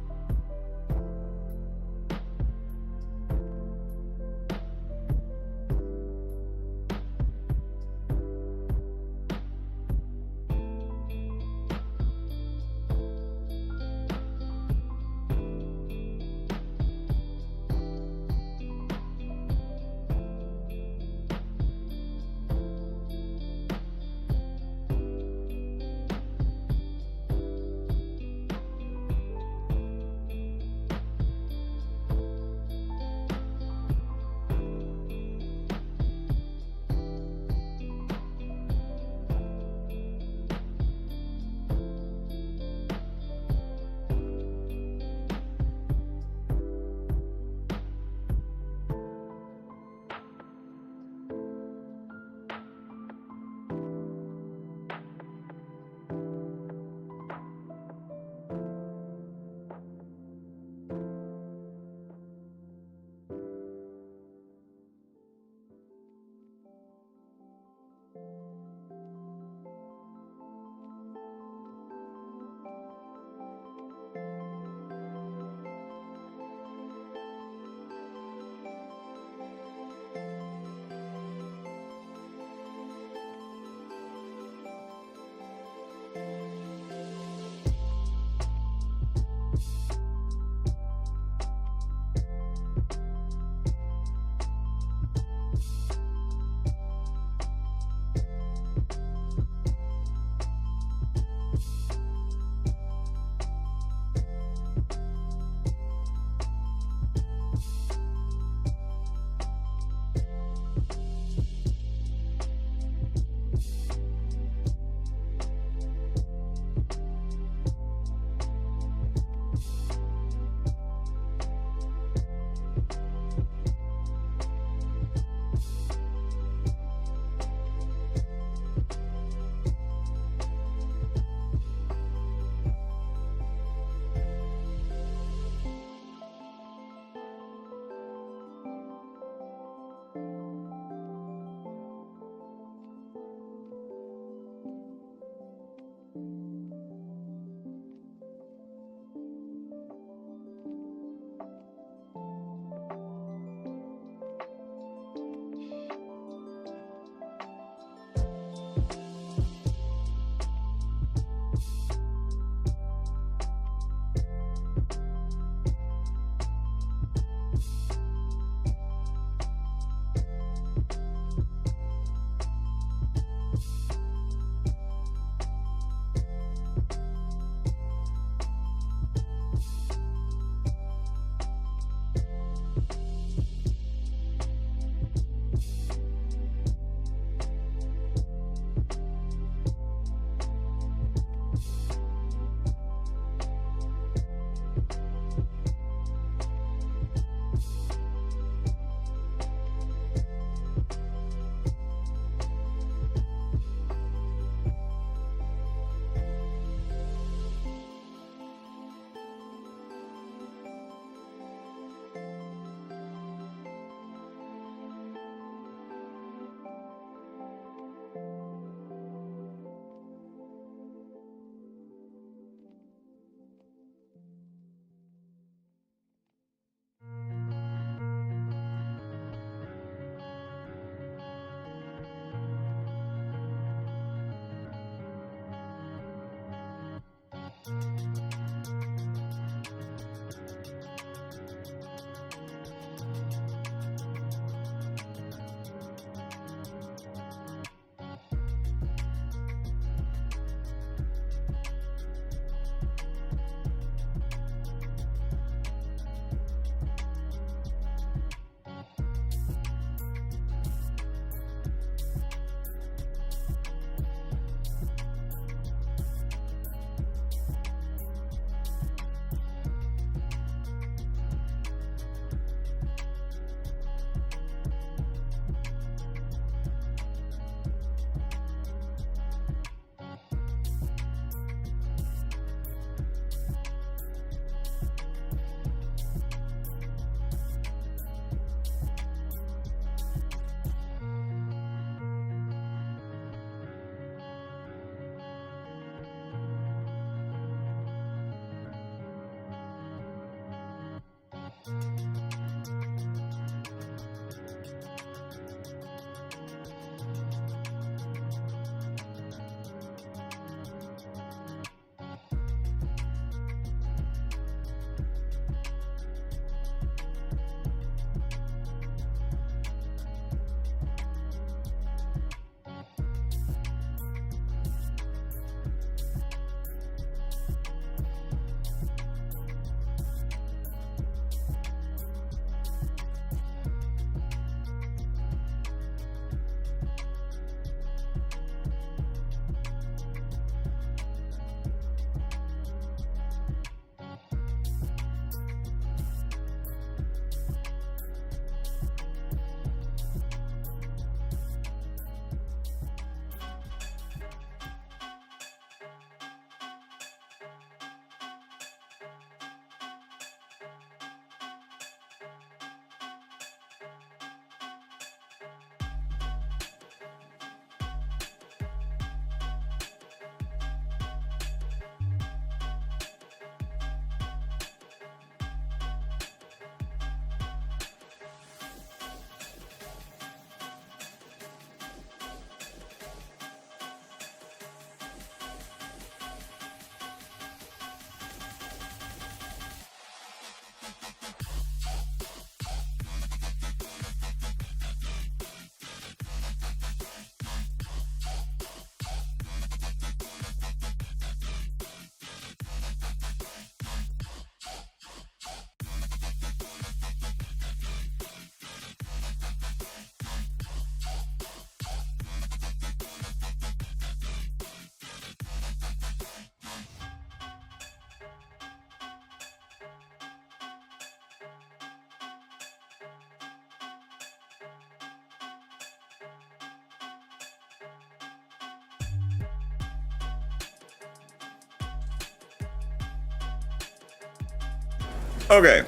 Okay.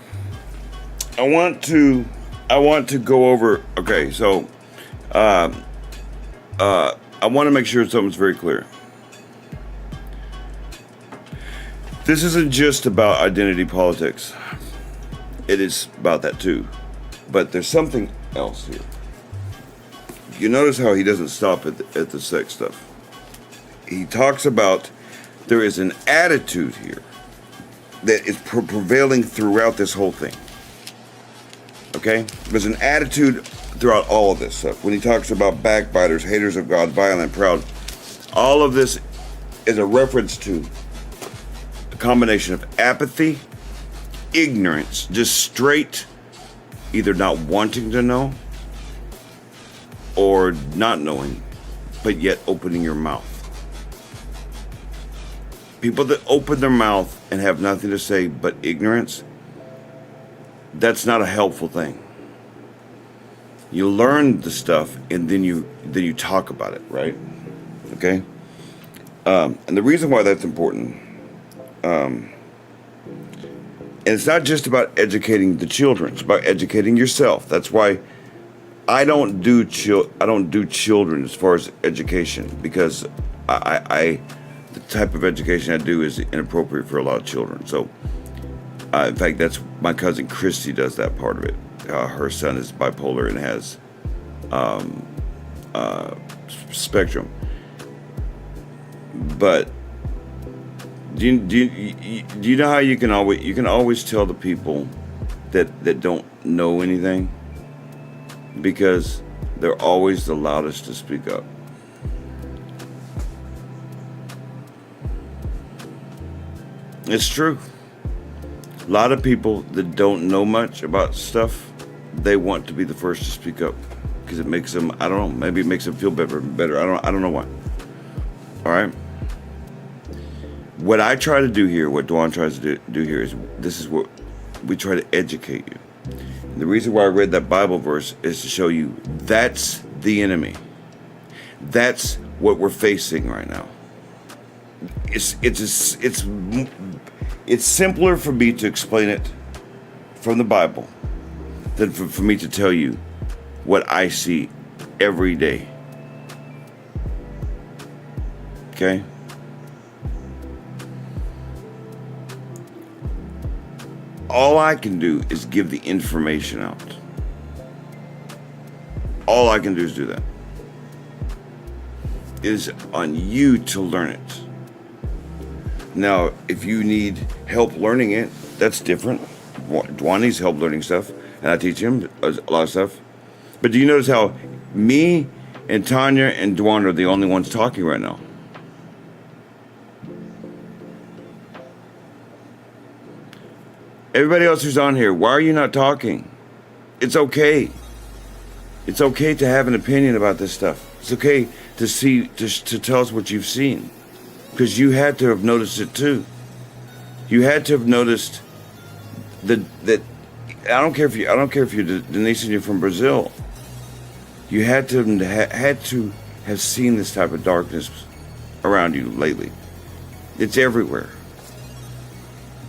I want to go over. Okay, so I want to make sure something's very clear. This isn't just about identity politics. It is about that too, but there's something else here. You notice how he doesn't stop at the sex stuff. He talks about there is an attitude here that is prevailing throughout this whole thing. Okay? There's an attitude throughout all of this stuff. When he talks about backbiters, haters of God, violent, proud, all of this is a reference to a combination of apathy, ignorance, just straight either not wanting to know or not knowing, but yet opening your mouth. People that open their mouth and have nothing to say but ignorance, that's not a helpful thing. You learn the stuff and then you talk about it, right? Okay? And the reason why that's important, and it's not just about educating the children, it's about educating yourself. That's why I don't do children as far as education, because I the type of education I do is inappropriate for a lot of children. So, in fact, that's my cousin Christy does that part of it. Her son is bipolar and has spectrum. But do you know how you can always tell the people that don't know anything, because they're always the loudest to speak up. It's true. A lot of people that don't know much about stuff, they want to be the first to speak up because it makes them, I don't know, maybe it makes them feel better. I don't know why. All right. What I try to do here, what Dwan tries to do here is, this is what we try to educate you. And the reason why I read that Bible verse is to show you that's the enemy. That's what we're facing right now. It's simpler for me to explain it from the Bible than for me to tell you what I see every day. Okay? All I can do is give the information out. All I can do is do that. It is on you to learn it. Now, if you need help learning it, that's different. Dwan needs help learning stuff, and I teach him a lot of stuff. But do you notice how me and Tanya and Dwan are the only ones talking right now? Everybody else who's on here, why are you not talking? It's okay. It's okay to have an opinion about this stuff. It's okay to tell us what you've seen, because you had to have noticed it too. You had to have noticed that I don't care if you're Denise and you're from Brazil. You had to have seen this type of darkness around you lately. It's everywhere.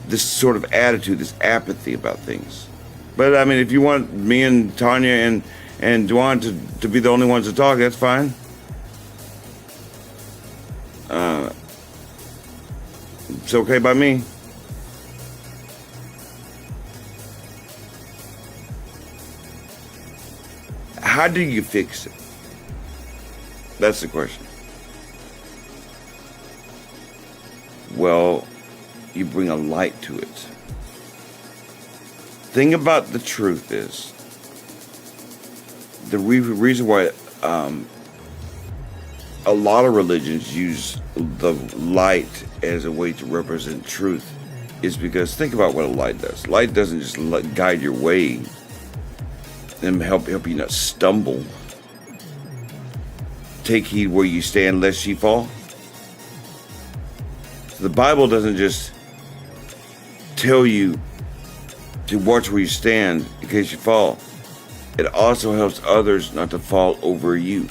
This sort of attitude, this apathy about things. But I mean, if you want me and Tanya and Dwan to be the only ones to talk, that's fine. It's okay by me. How do you fix it? That's the question. Well, you bring a light to it. Thing about the truth is, the reason why a lot of religions use the light as a way to represent truth is because think about what a light does. Light doesn't just guide your way and help you not stumble. Take heed where you stand lest ye fall. The Bible doesn't just tell you to watch where you stand in case you fall. It also helps others not to fall over you,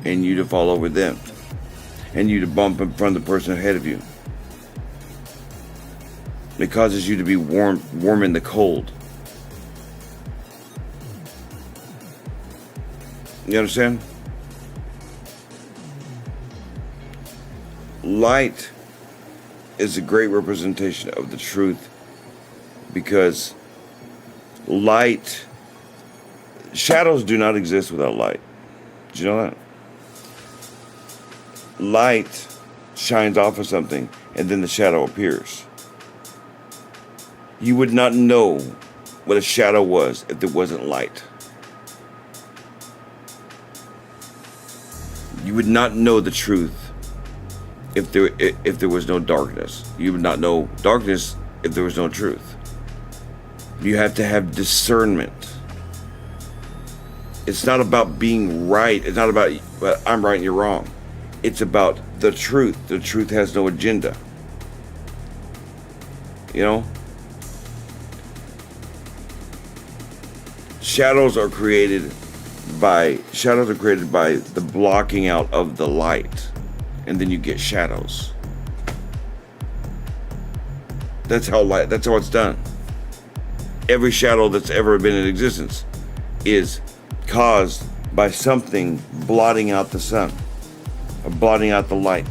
and you to fall over them, and you to bump in front of the person ahead of you. It causes you to be warm in the cold. You understand? Light is a great representation of the truth, because shadows do not exist without light. Did you know that? Light shines off of something and then the shadow appears. You would not know what a shadow was if there wasn't light. You would not know the truth if there was no darkness. You would not know darkness if there was no truth. You have to have discernment. It's not about being right. It's not about I'm right and you're wrong. It's about the truth. The truth has no agenda. You know? Shadows are created by the blocking out of the light, and then you get shadows. That's how it's done. Every shadow that's ever been in existence is caused by something blotting out the sun, or blotting out the light.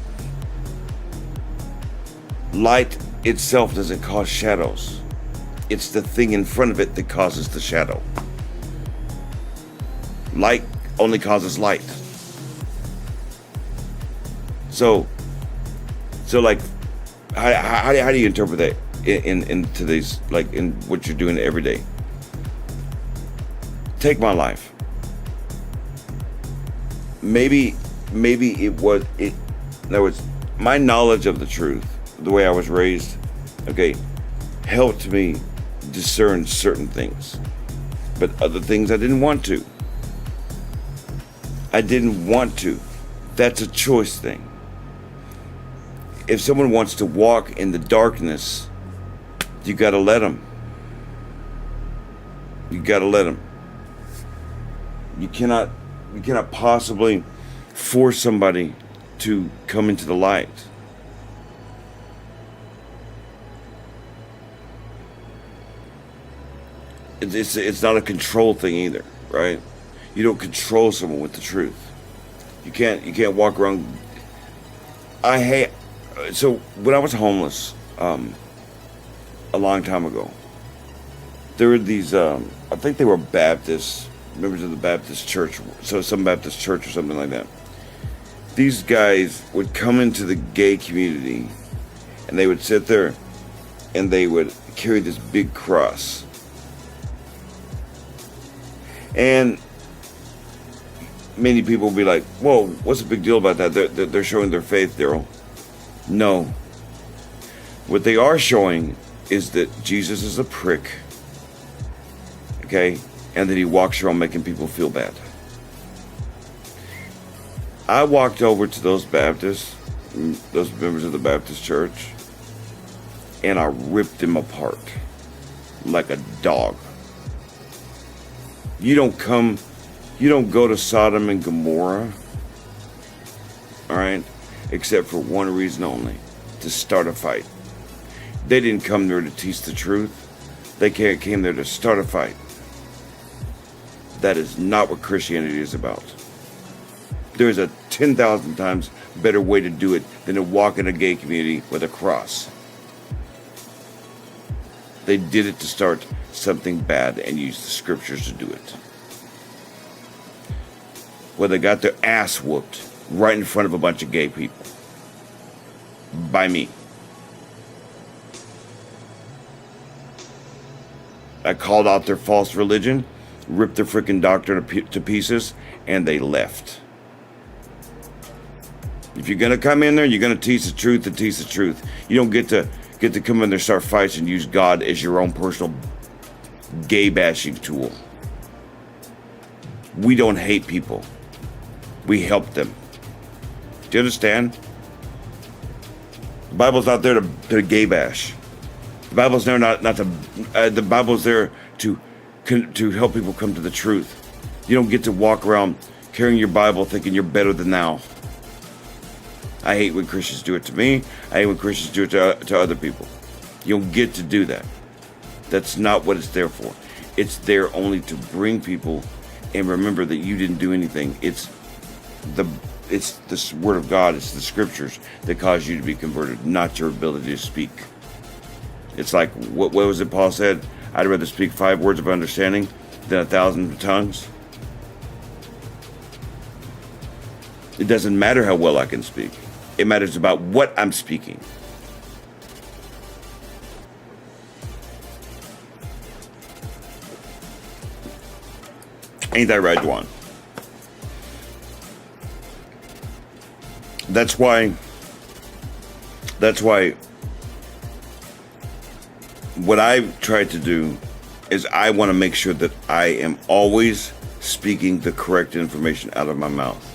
Light itself doesn't cause shadows. It's the thing in front of it that causes the shadow. Light only causes light. So like, how do you interpret that in today's, like, in what you're doing every day? Take my life. Maybe it was it. In other words, my knowledge of the truth, the way I was raised, okay, helped me discern certain things, but other things I didn't want to. I didn't want to. That's a choice thing. If someone wants to walk in the darkness, you gotta let them. You gotta let them. You cannot possibly force somebody to come into the light. It's not a control thing either, right? You don't control someone with the truth. You can't walk around. So when I was homeless, a long time ago, there were these, I think they were Baptists, members of the Baptist church, so some Baptist church or something like that. These guys would come into the gay community and they would sit there and they would carry this big cross. And many people will be like, whoa, what's the big deal about that? They're showing their faith, Daryl. No. What they are showing is that Jesus is a prick, okay, and that he walks around making people feel bad. I walked over to those Baptists, those members of the Baptist church, and I ripped them apart like a dog. You don't go to Sodom and Gomorrah, all right, except for one reason only, to start a fight. They didn't come there to teach the truth. They came there to start a fight. That is not what Christianity is about. There's a 10,000 times better way to do it than to walk in a gay community with a cross. They did it to start something bad and used the scriptures to do it. Well, they got their ass whooped right in front of a bunch of gay people. By me. I called out their false religion, ripped their freaking doctrine to pieces, and they left. If you're going to come in there, you're going to teach the truth and teach the truth. You don't get to come in there, start fights, and use God as your own personal gay bashing tool. We don't hate people. We help them. Do you understand? The Bible's not there to gay bash. The Bible's there not to. The Bible's there to help people come to the truth. You don't get to walk around carrying your Bible thinking you're better than thou. I hate when Christians do it to me. I hate when Christians do it to other people. You don't get to do that. That's not what it's there for. It's there only to bring people and remember that you didn't do anything. It's the word of God, it's the scriptures that cause you to be converted, not your ability to speak. It's like, what was it Paul said? I'd rather speak 5 words of understanding than 1,000 tongues. It doesn't matter how well I can speak. It matters about what I'm speaking. Ain't that right, Juan? That's why what I've tried to do is I want to make sure that I am always speaking the correct information out of my mouth.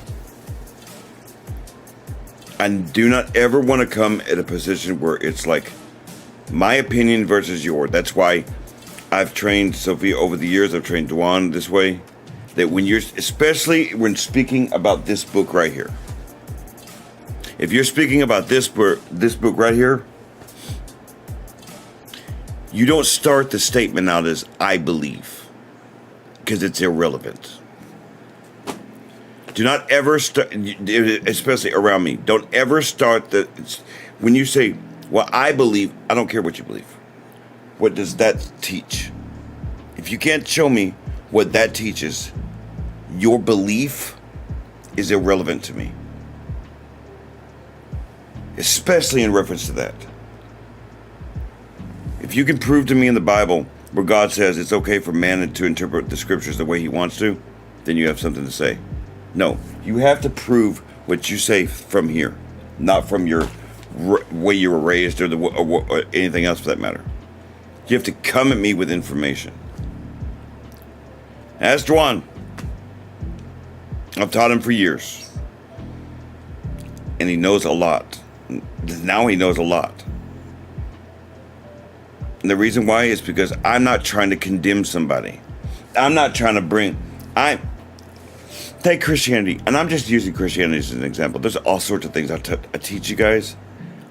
I do not ever want to come at a position where it's like my opinion versus yours. That's why I've trained Sophia over the years. I've trained Duan this way. That when you're, especially when speaking about this book right here, if you're speaking about this book right here, you don't start the statement out as "I believe," because it's irrelevant. Do not ever start, especially around me. Don't ever start when you say, "Well, I believe." I don't care what you believe. What does that teach? If you can't show me what that teaches, your belief is irrelevant to me. Especially in reference to that. If you can prove to me in the Bible where God says it's okay for man to interpret the scriptures the way he wants to, then you have something to say. No, you have to prove what you say from here, not from your way you were raised or anything else for that matter. You have to come at me with information. Ask Juan. I've taught him for years. And he knows a lot. Now he knows a lot. And the reason why is because I'm not trying to condemn somebody. I'm not trying to take Christianity, and I'm just using Christianity as an example. There's all sorts of things I teach you guys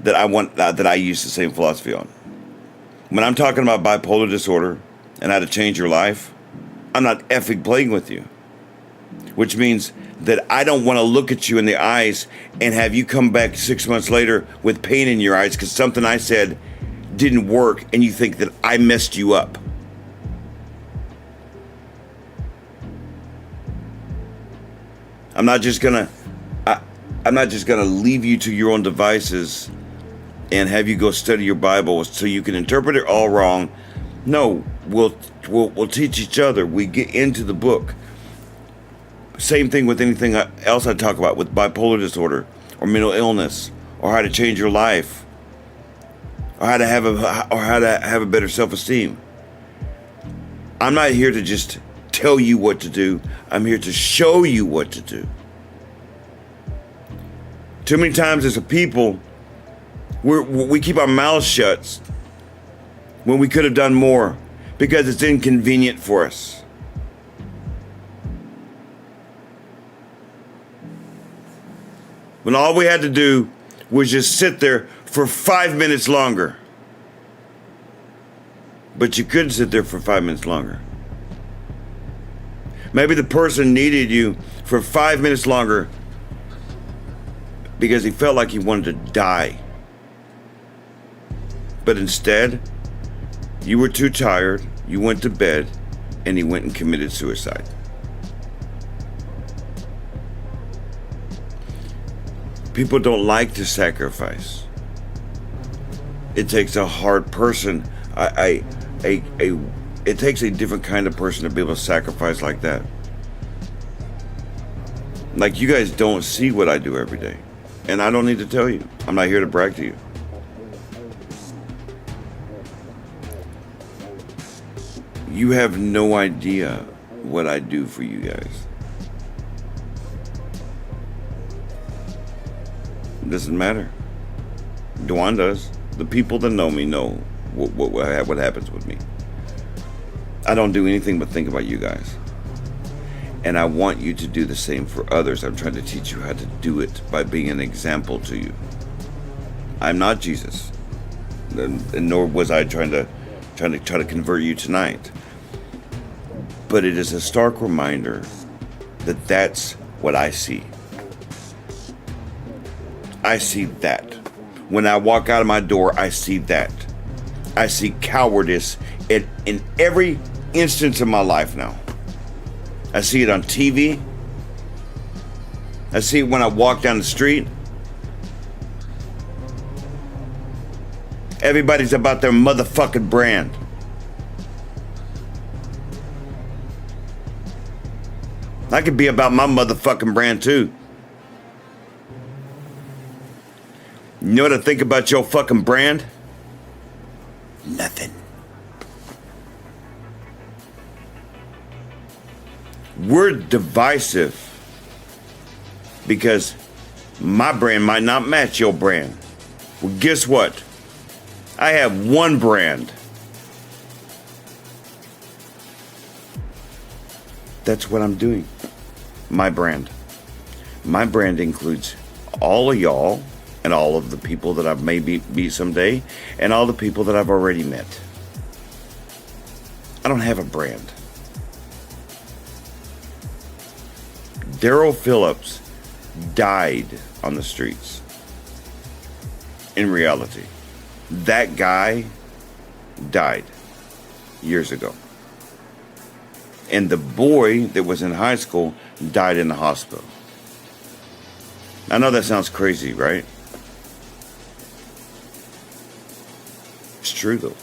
that I use the same philosophy on. When I'm talking about bipolar disorder and how to change your life, I'm not effing playing with you. Which means that I don't want to look at you in the eyes and have you come back 6 months later with pain in your eyes because something I said didn't work and you think that I messed you up. I'm not just gonna leave you to your own devices and have you go study your Bible so you can interpret it all wrong. No, we'll teach each other. We get into the book. Same thing with anything else I talk about with bipolar disorder or mental illness or how to change your life or how to have a better self-esteem. I'm not here to just tell you what to do. I'm here to show you what to do. Too many times as a people, we keep our mouths shut when we could have done more because it's inconvenient for us. When all we had to do was just sit there for 5 minutes longer. But you couldn't sit there for 5 minutes longer. Maybe the person needed you for 5 minutes longer because he felt like he wanted to die. But instead, you were too tired, you went to bed, and he went and committed suicide. People don't like to sacrifice. It takes a hard person. It takes a different kind of person to be able to sacrifice like that. Like, you guys don't see what I do every day. And I don't need to tell you. I'm not here to brag to you. You have no idea what I do for you guys. It doesn't matter. Dwan does. The people that know me know what happens with me. I don't do anything but think about you guys. And I want you to do the same for others. I'm trying to teach you how to do it by being an example to you. I'm not Jesus. And nor was I trying to convert you tonight. But it is a stark reminder that that's what I see. I see that. When I walk out of my door, I see that. I see cowardice in every instance of my life now. I see it on TV. I see it when I walk down the street. Everybody's about their motherfucking brand. I could be about my motherfucking brand too. You know what I think about your fucking brand? Nothing. We're divisive because my brand might not match your brand. Well, guess what? I have one brand. That's what I'm doing. My brand. My brand includes all of y'all and all of the people that I may meet someday and all the people that I've already met. I don't have a brand. Daryl Phillips died on the streets. In reality, that guy died years ago. And the boy that was in high school died in the hospital. I know that sounds crazy, right? It's true though.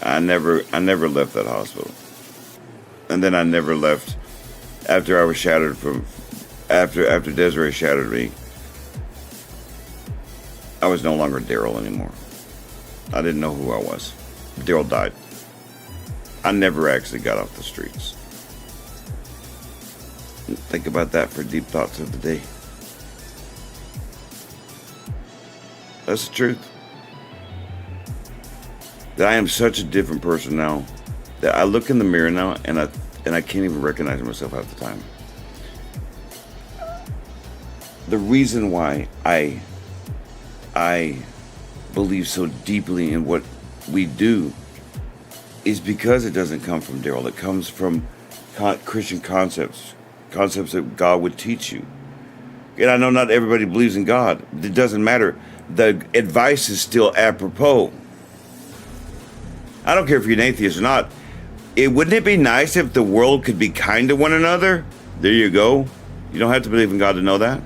I never left that hospital. And then I never left after I was shattered after Desiree shattered me. I was no longer Daryl anymore. I didn't know who I was. Daryl died. I never actually got off the streets. Think about that for deep thoughts of the day. That's the truth. That I am such a different person now that I look in the mirror now and I can't even recognize myself half the time. The reason why I believe so deeply in what we do is because it doesn't come from Daryl. It comes from Christian concepts that God would teach you. And I know not everybody believes in God. It doesn't matter. The advice is still apropos. I don't care if you're an atheist or not. Wouldn't it be nice if the world could be kind to one another? There you go. You don't have to believe in God to know that.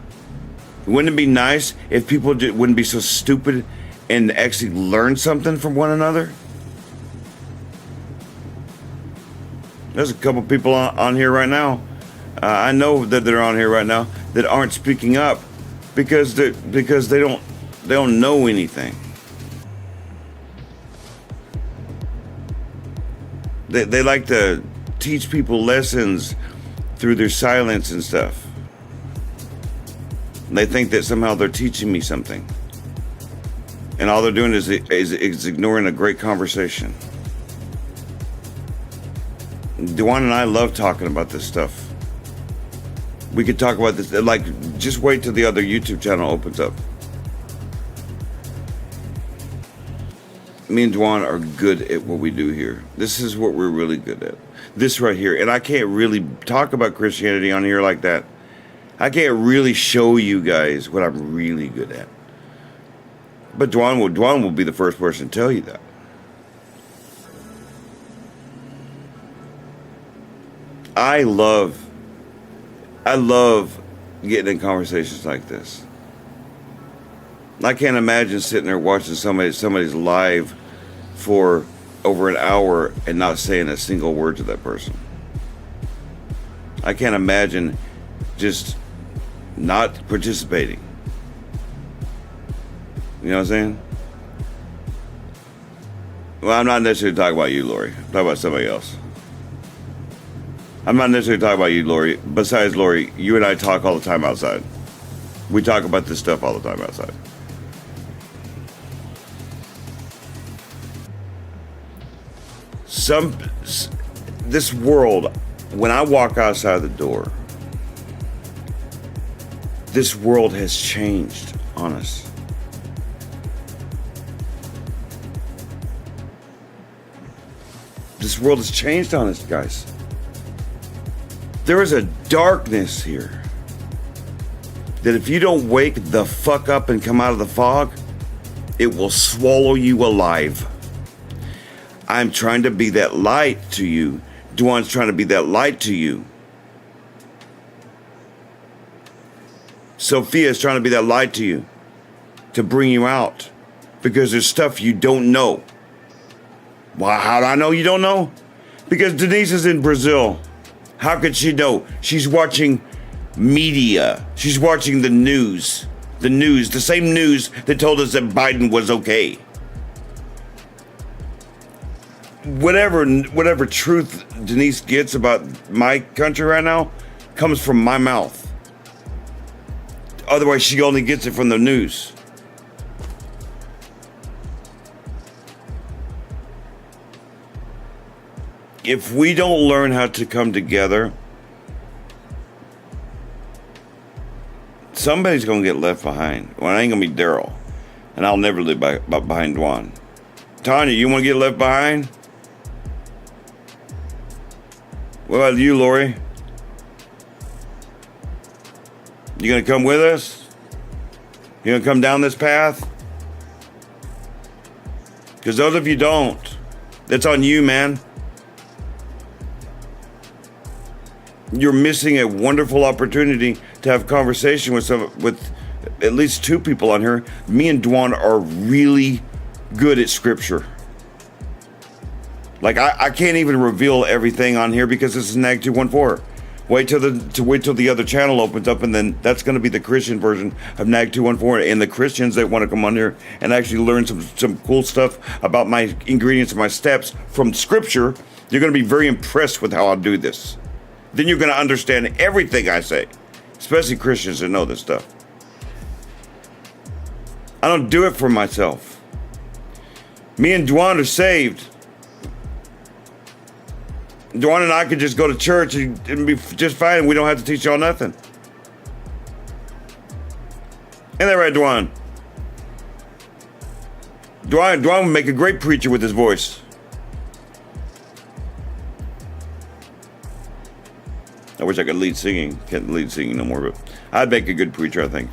Wouldn't it be nice if people wouldn't be so stupid and actually learn something from one another? There's a couple people on here right now. I know that they're on here right now that aren't speaking up because they don't know anything. They like to teach people lessons through their silence and stuff. They think that somehow they're teaching me something. And all they're doing is ignoring a great conversation. Dewan and I love talking about this stuff. We could talk about this, like, just wait till the other YouTube channel opens up. Me and Dewan are good at what we do here. This is what we're really good at. This right here. And I can't really talk about Christianity on here like that. I can't really show you guys what I'm really good at. But Dewan will be the first person to tell you that. I love getting in conversations like this. I can't imagine sitting there watching somebody's live for over an hour and not saying a single word to that person. I can't imagine just not participating. You know what I'm saying? Well, I'm not necessarily talking about you, Lori. I'm talking about somebody else. I'm not necessarily talking about you, Lori. Besides, Lori, you and I talk all the time outside. We talk about this stuff all the time outside. This world, when I walk outside the door, this world has changed on us. This world has changed on us, guys. There is a darkness here that if you don't wake the fuck up and come out of the fog, it will swallow you alive. I'm trying to be that light to you. Dewan's trying to be that light to you. Sophia is trying to be that light to you, to bring you out, because there's stuff you don't know. Well, how do I know you don't know? Because Denise is in Brazil. How could she know? She's watching media. She's watching the news. The same news that told us that Biden was okay. Whatever truth Denise gets about my country right now comes from my mouth. Otherwise, she only gets it from the news. If we don't learn how to come together, somebody's going to get left behind. Well, it ain't going to be Daryl. And I'll never live behind Dwan. Tanya, you want to get left behind? What about you, Lori? You going to come with us? You going to come down this path? Because those of you don't, that's on you, man. You're missing a wonderful opportunity to have a conversation with at least two people on here. Me and Dwan are really good at scripture. Like I can't even reveal everything on here because this is N.A.G.214. Wait till the other channel opens up, and then that's going to be the Christian version of N.A.G.214. And the Christians that want to come on here and actually learn some cool stuff about my ingredients and my steps from scripture, you're going to be very impressed with how I do this. Then you're going to understand everything I say, especially Christians that know this stuff. I don't do it for myself. Me and Dwan are saved. Dwan and I could just go to church and be just fine. We don't have to teach y'all nothing. Ain't that right, Dwan? Dwan would make a great preacher with his voice. I wish I could lead singing. Can't lead singing no more, but I'd make a good preacher, I think.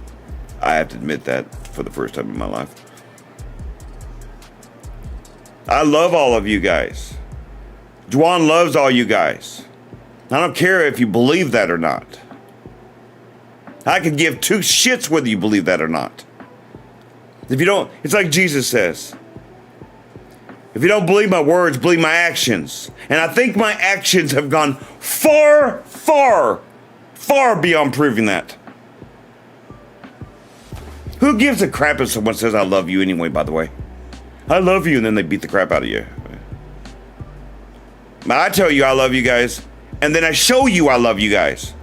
I have to admit that for the first time in my life. I love all of you guys. Dwan loves all you guys. I don't care if you believe that or not. I could give two shits whether you believe that or not. If you don't, it's like Jesus says. If you don't believe my words, believe my actions. And I think my actions have gone far, far, far beyond proving that. Who gives a crap if someone says I love you anyway, by the way? I love you, and then they beat the crap out of you. I tell you I love you guys, and then I show you I love you guys.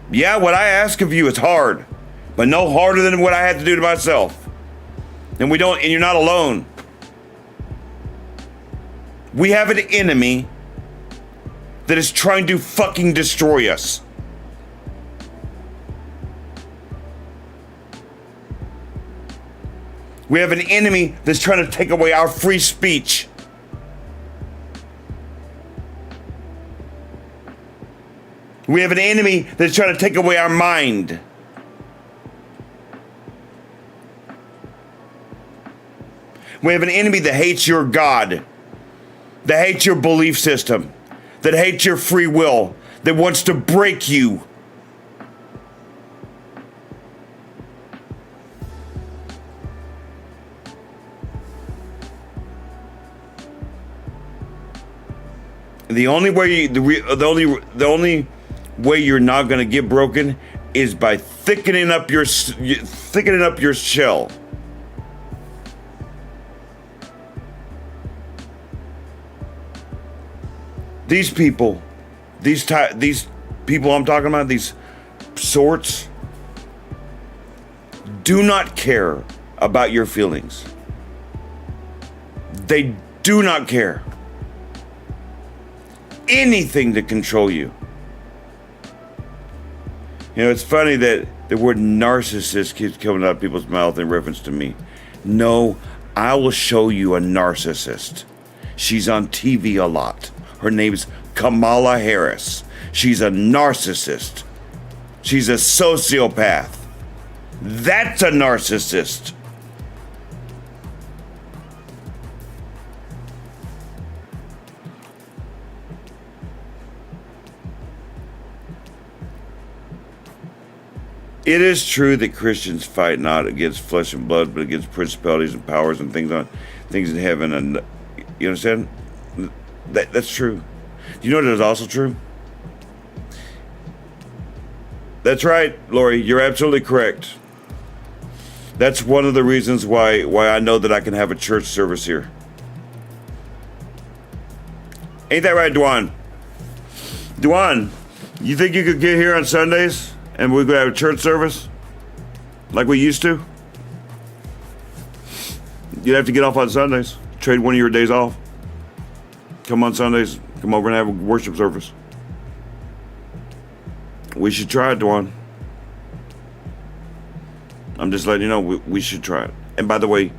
Yeah, what I ask of you is hard, but no harder than what I had to do to myself. And you're not alone. We have an enemy that is trying to fucking destroy us. We have an enemy that's trying to take away our free speech. We have an enemy that's trying to take away our mind. We have an enemy that hates your God, that hates your belief system, that hates your free will, that wants to break you. The only way you're not going to get broken is by thickening up your shell. These people I'm talking about, these sorts, do not care about your feelings. They do not care anything to control you. You know, it's funny that the word narcissist keeps coming out of people's mouth in reference to me. No, I will show you a narcissist. She's on TV a lot. Her name's Kamala Harris. She's a narcissist. She's a sociopath. That's a narcissist. It is true that Christians fight not against flesh and blood, but against principalities and powers and things in heaven. And you understand? That's true. Do you know what is also true? That's right, Lori. You're absolutely correct. That's one of the reasons why I know that I can have a church service here. Ain't that right, Dwan? Dwan, you think you could get here on Sundays and we could have a church service like we used to? You'd have to get off on Sundays. Trade one of your days off. Come on Sundays. Come over and have a worship service. We should try it, Dwan. I'm just letting you know we should try it. And by the way,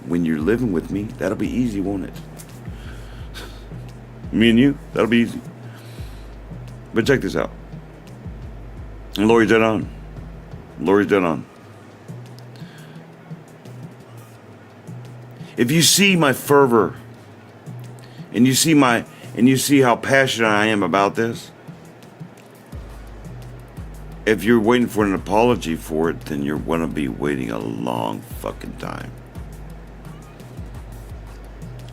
when you're living with me, that'll be easy, won't it? Me and you, that'll be easy. But check this out. And Lori's dead on. Lori's dead on. If you see my fervor, and you see how passionate I am about this, if you're waiting for an apology for it, then you're going to be waiting a long fucking time.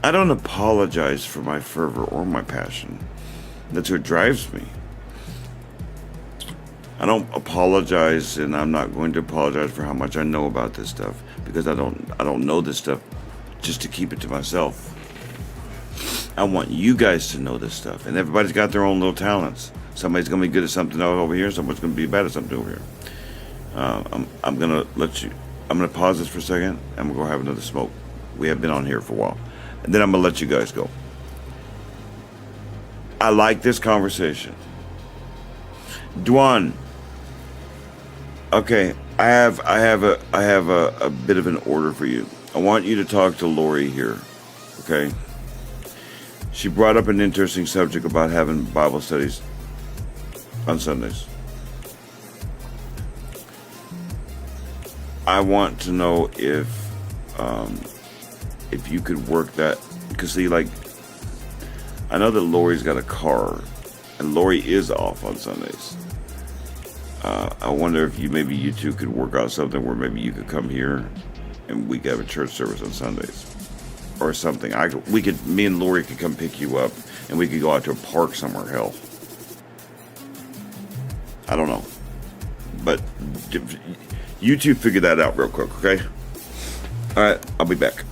I don't apologize for my fervor or my passion. That's what drives me. I don't apologize, and I'm not going to apologize for how much I know about this stuff, because I don't know this stuff just to keep it to myself. I want you guys to know this stuff, and everybody's got their own little talents. Somebody's going to be good at something over here, somebody's going to be bad at something over here. I'm going to pause this for a second. I'm going to go have another smoke. We have been on here for a while. And then I'm going to let you guys go. I like this conversation. Dwan. Okay, I have a bit of an order for you. I want you to talk to Lori here. Okay? She brought up an interesting subject about having Bible studies on Sundays. I want to know if if you could work that, because see, like, I know that Lori's got a car, and Lori is off on Sundays. I wonder if maybe you two could work out something where maybe you could come here, and we could have a church service on Sundays, or something. Me and Lori could come pick you up, and we could go out to a park somewhere. Hell, I don't know, but you two figure that out real quick, okay? All right, I'll be back.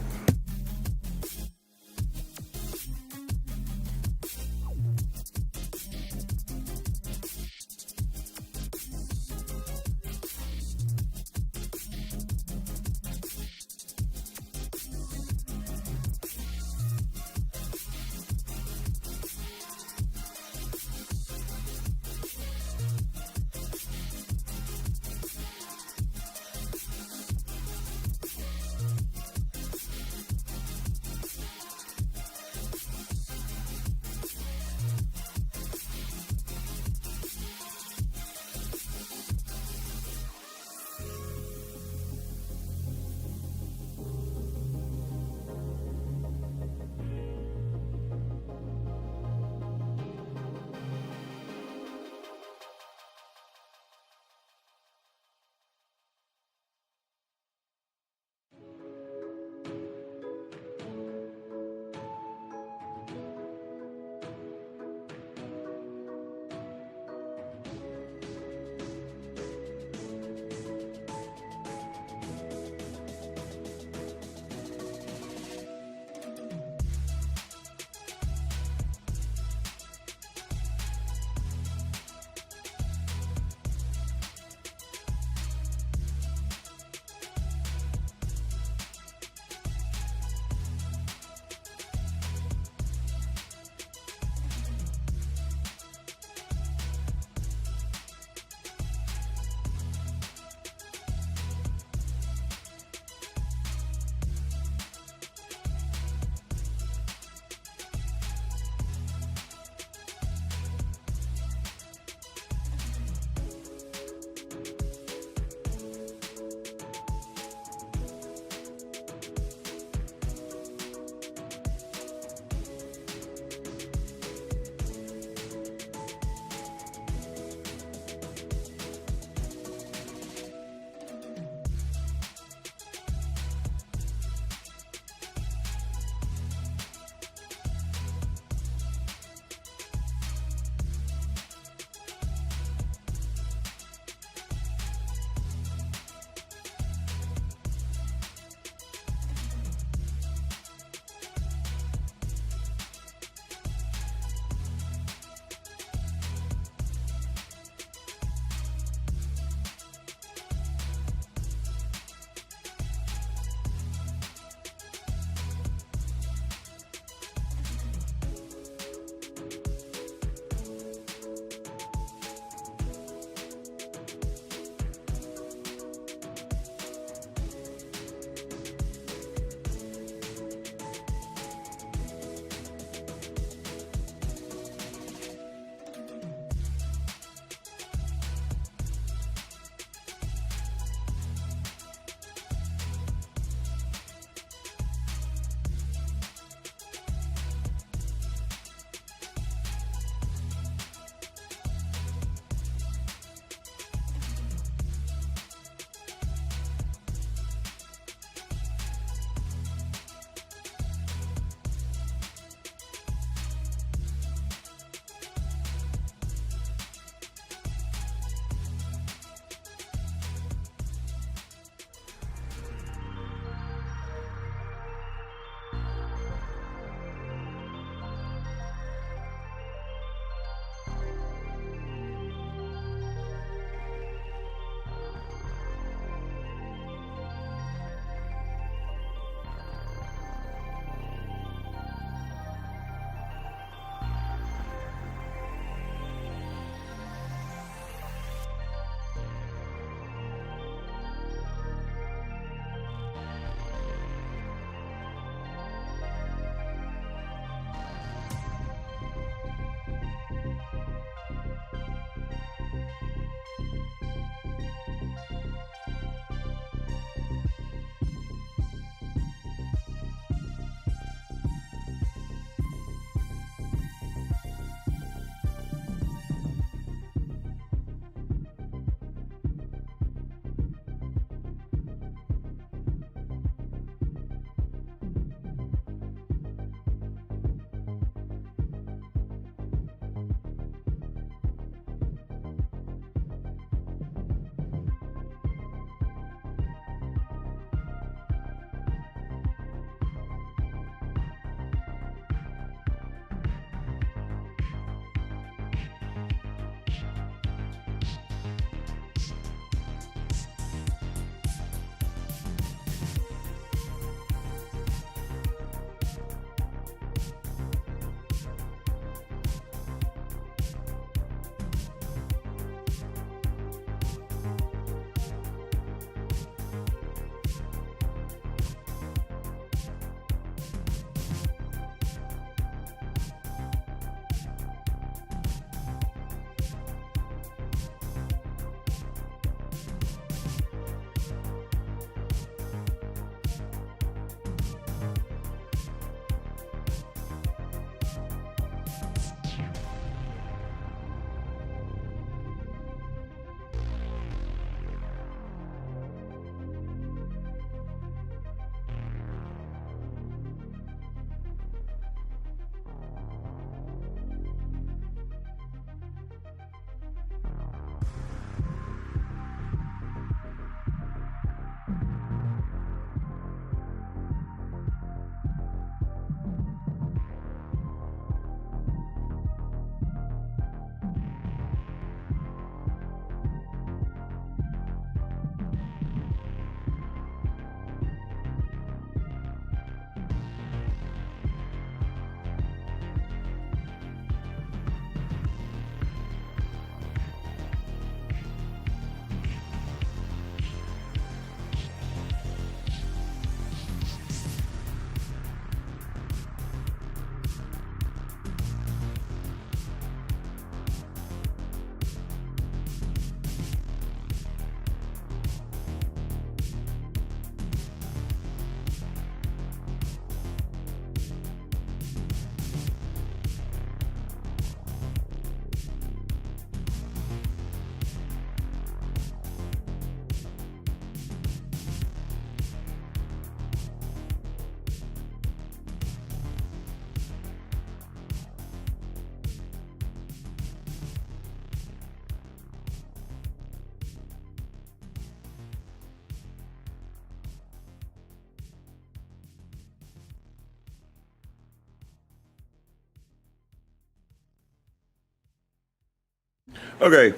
Okay,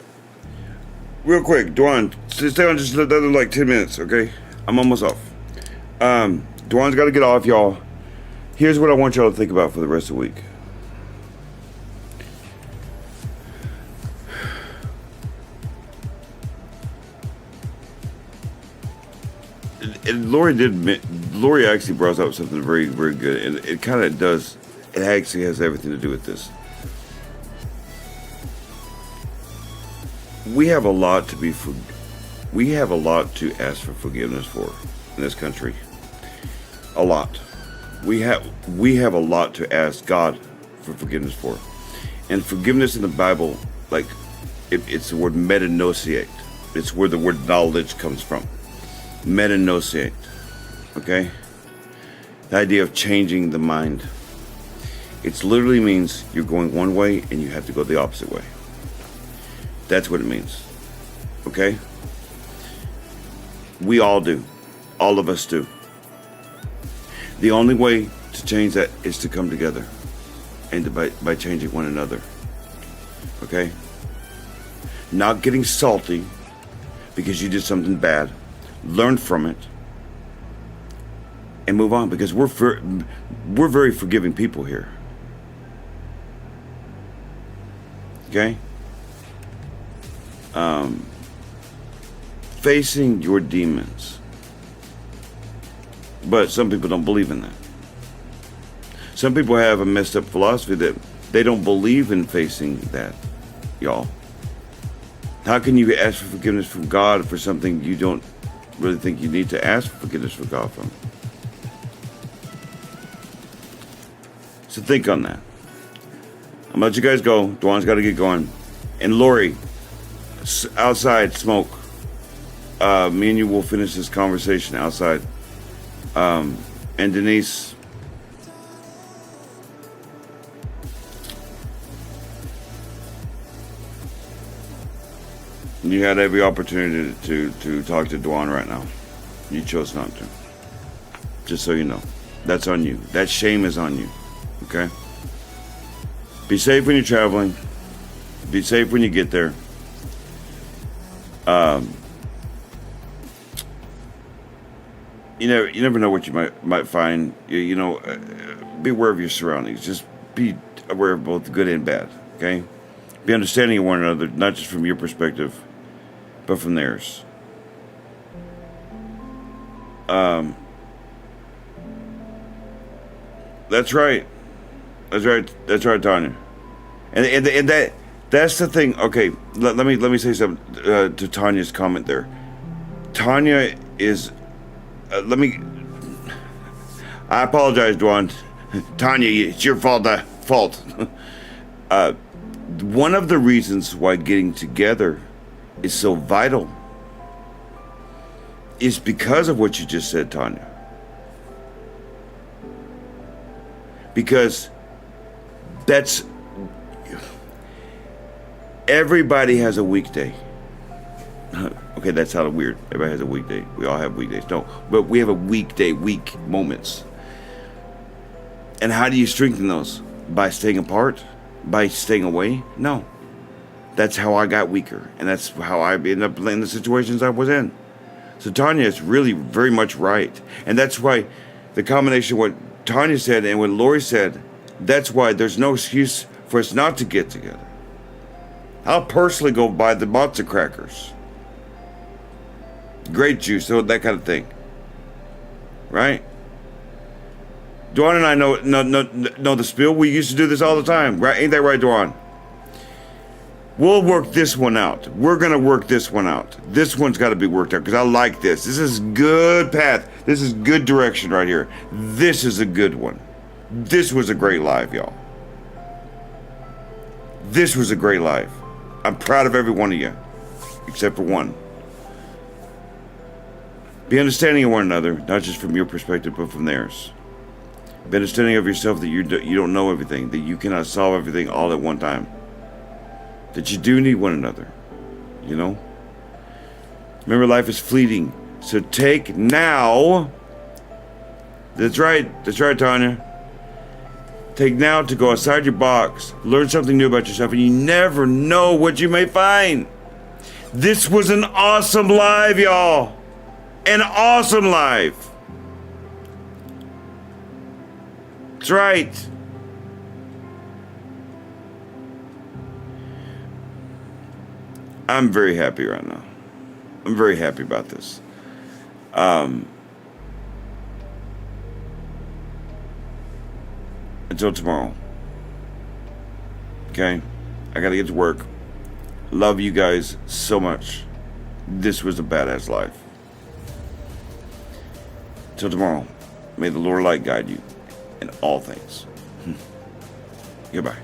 real quick, Dwan, stay on just another like 10 minutes, okay? I'm almost off. Dwan's got to get off, y'all. Here's what I want y'all to think about for the rest of the week. And Lori actually brought up something very, very good, and it kind of does, it actually has everything to do with this. We have a lot to ask for forgiveness for in this country. A lot. We have a lot to ask God for forgiveness for. And forgiveness in the Bible, like, it's the word metanossiate. It's where the word knowledge comes from. Metanossiate. Okay? The idea of changing the mind. It literally means you're going one way and you have to go the opposite way. That's what it means. Okay? We all do. All of us do. The only way to change that is to come together and by changing one another. Okay? Not getting salty because you did something bad. Learn from it and move on, because we're very forgiving people here. Okay? Facing your demons. But some people don't believe in that. Some people have a messed up philosophy that they don't believe in facing that, y'all. How can you ask for forgiveness from God for something you don't really think you need to ask for forgiveness from God from? So think on that. I'm gonna let you guys go. Dwan's got to get going. And Lori, outside, smoke. Me and you will finish this conversation outside. And Denise, you had every opportunity to talk to Dwan right now. You chose not to. Just so you know. That's on you. That shame is on you. Okay? Be safe when you're traveling. Be safe when you get there. You never know what you might find. Be aware of your surroundings. Just be aware of both good and bad. Okay? Be understanding of one another, not just from your perspective, but from theirs. That's right. That's right, Tanya. And that's the thing. Okay, let me say something to Tanya's comment there. Tanya is. I apologize, Dwan. Tanya, it's your fault. One of the reasons why getting together is so vital is because of what you just said, Tanya. Because everybody has a weekday. Okay, that sounded weird. Everybody has a weekday. We all have weekdays. No, but we have a week moments. And how do you strengthen those? By staying apart? By staying away? No. That's how I got weaker. And that's how I ended up in the situations I was in. So Tanya is really very much right. And that's why the combination of what Tanya said and what Lori said, that's why there's no excuse for us not to get together. I'll personally go buy the matzo crackers. Grape juice, that kind of thing. Right? Dwan and I know the spiel. We used to do this all the time. Right? Ain't that right, Dwan? We'll work this one out. We're going to work this one out. This one's got to be worked out because I like this. This is good path. This is good direction right here. This is a good one. This was a great live, y'all. This was a great live. I'm proud of every one of you, except for one. Be understanding of one another, not just from your perspective, but from theirs. Be understanding of yourself that you don't know everything, that you cannot solve everything all at one time. That you do need one another, Remember, life is fleeting. So take now. That's right, Tanya. Take now to go outside your box, learn something new about yourself, and you never know what you may find. This was an awesome live, y'all. An awesome live. That's right. I'm very happy right now. I'm very happy about this. Until tomorrow. Okay? I gotta get to work. Love you guys so much. This was a badass life. Till tomorrow, may the Lord light guide you in all things. Goodbye.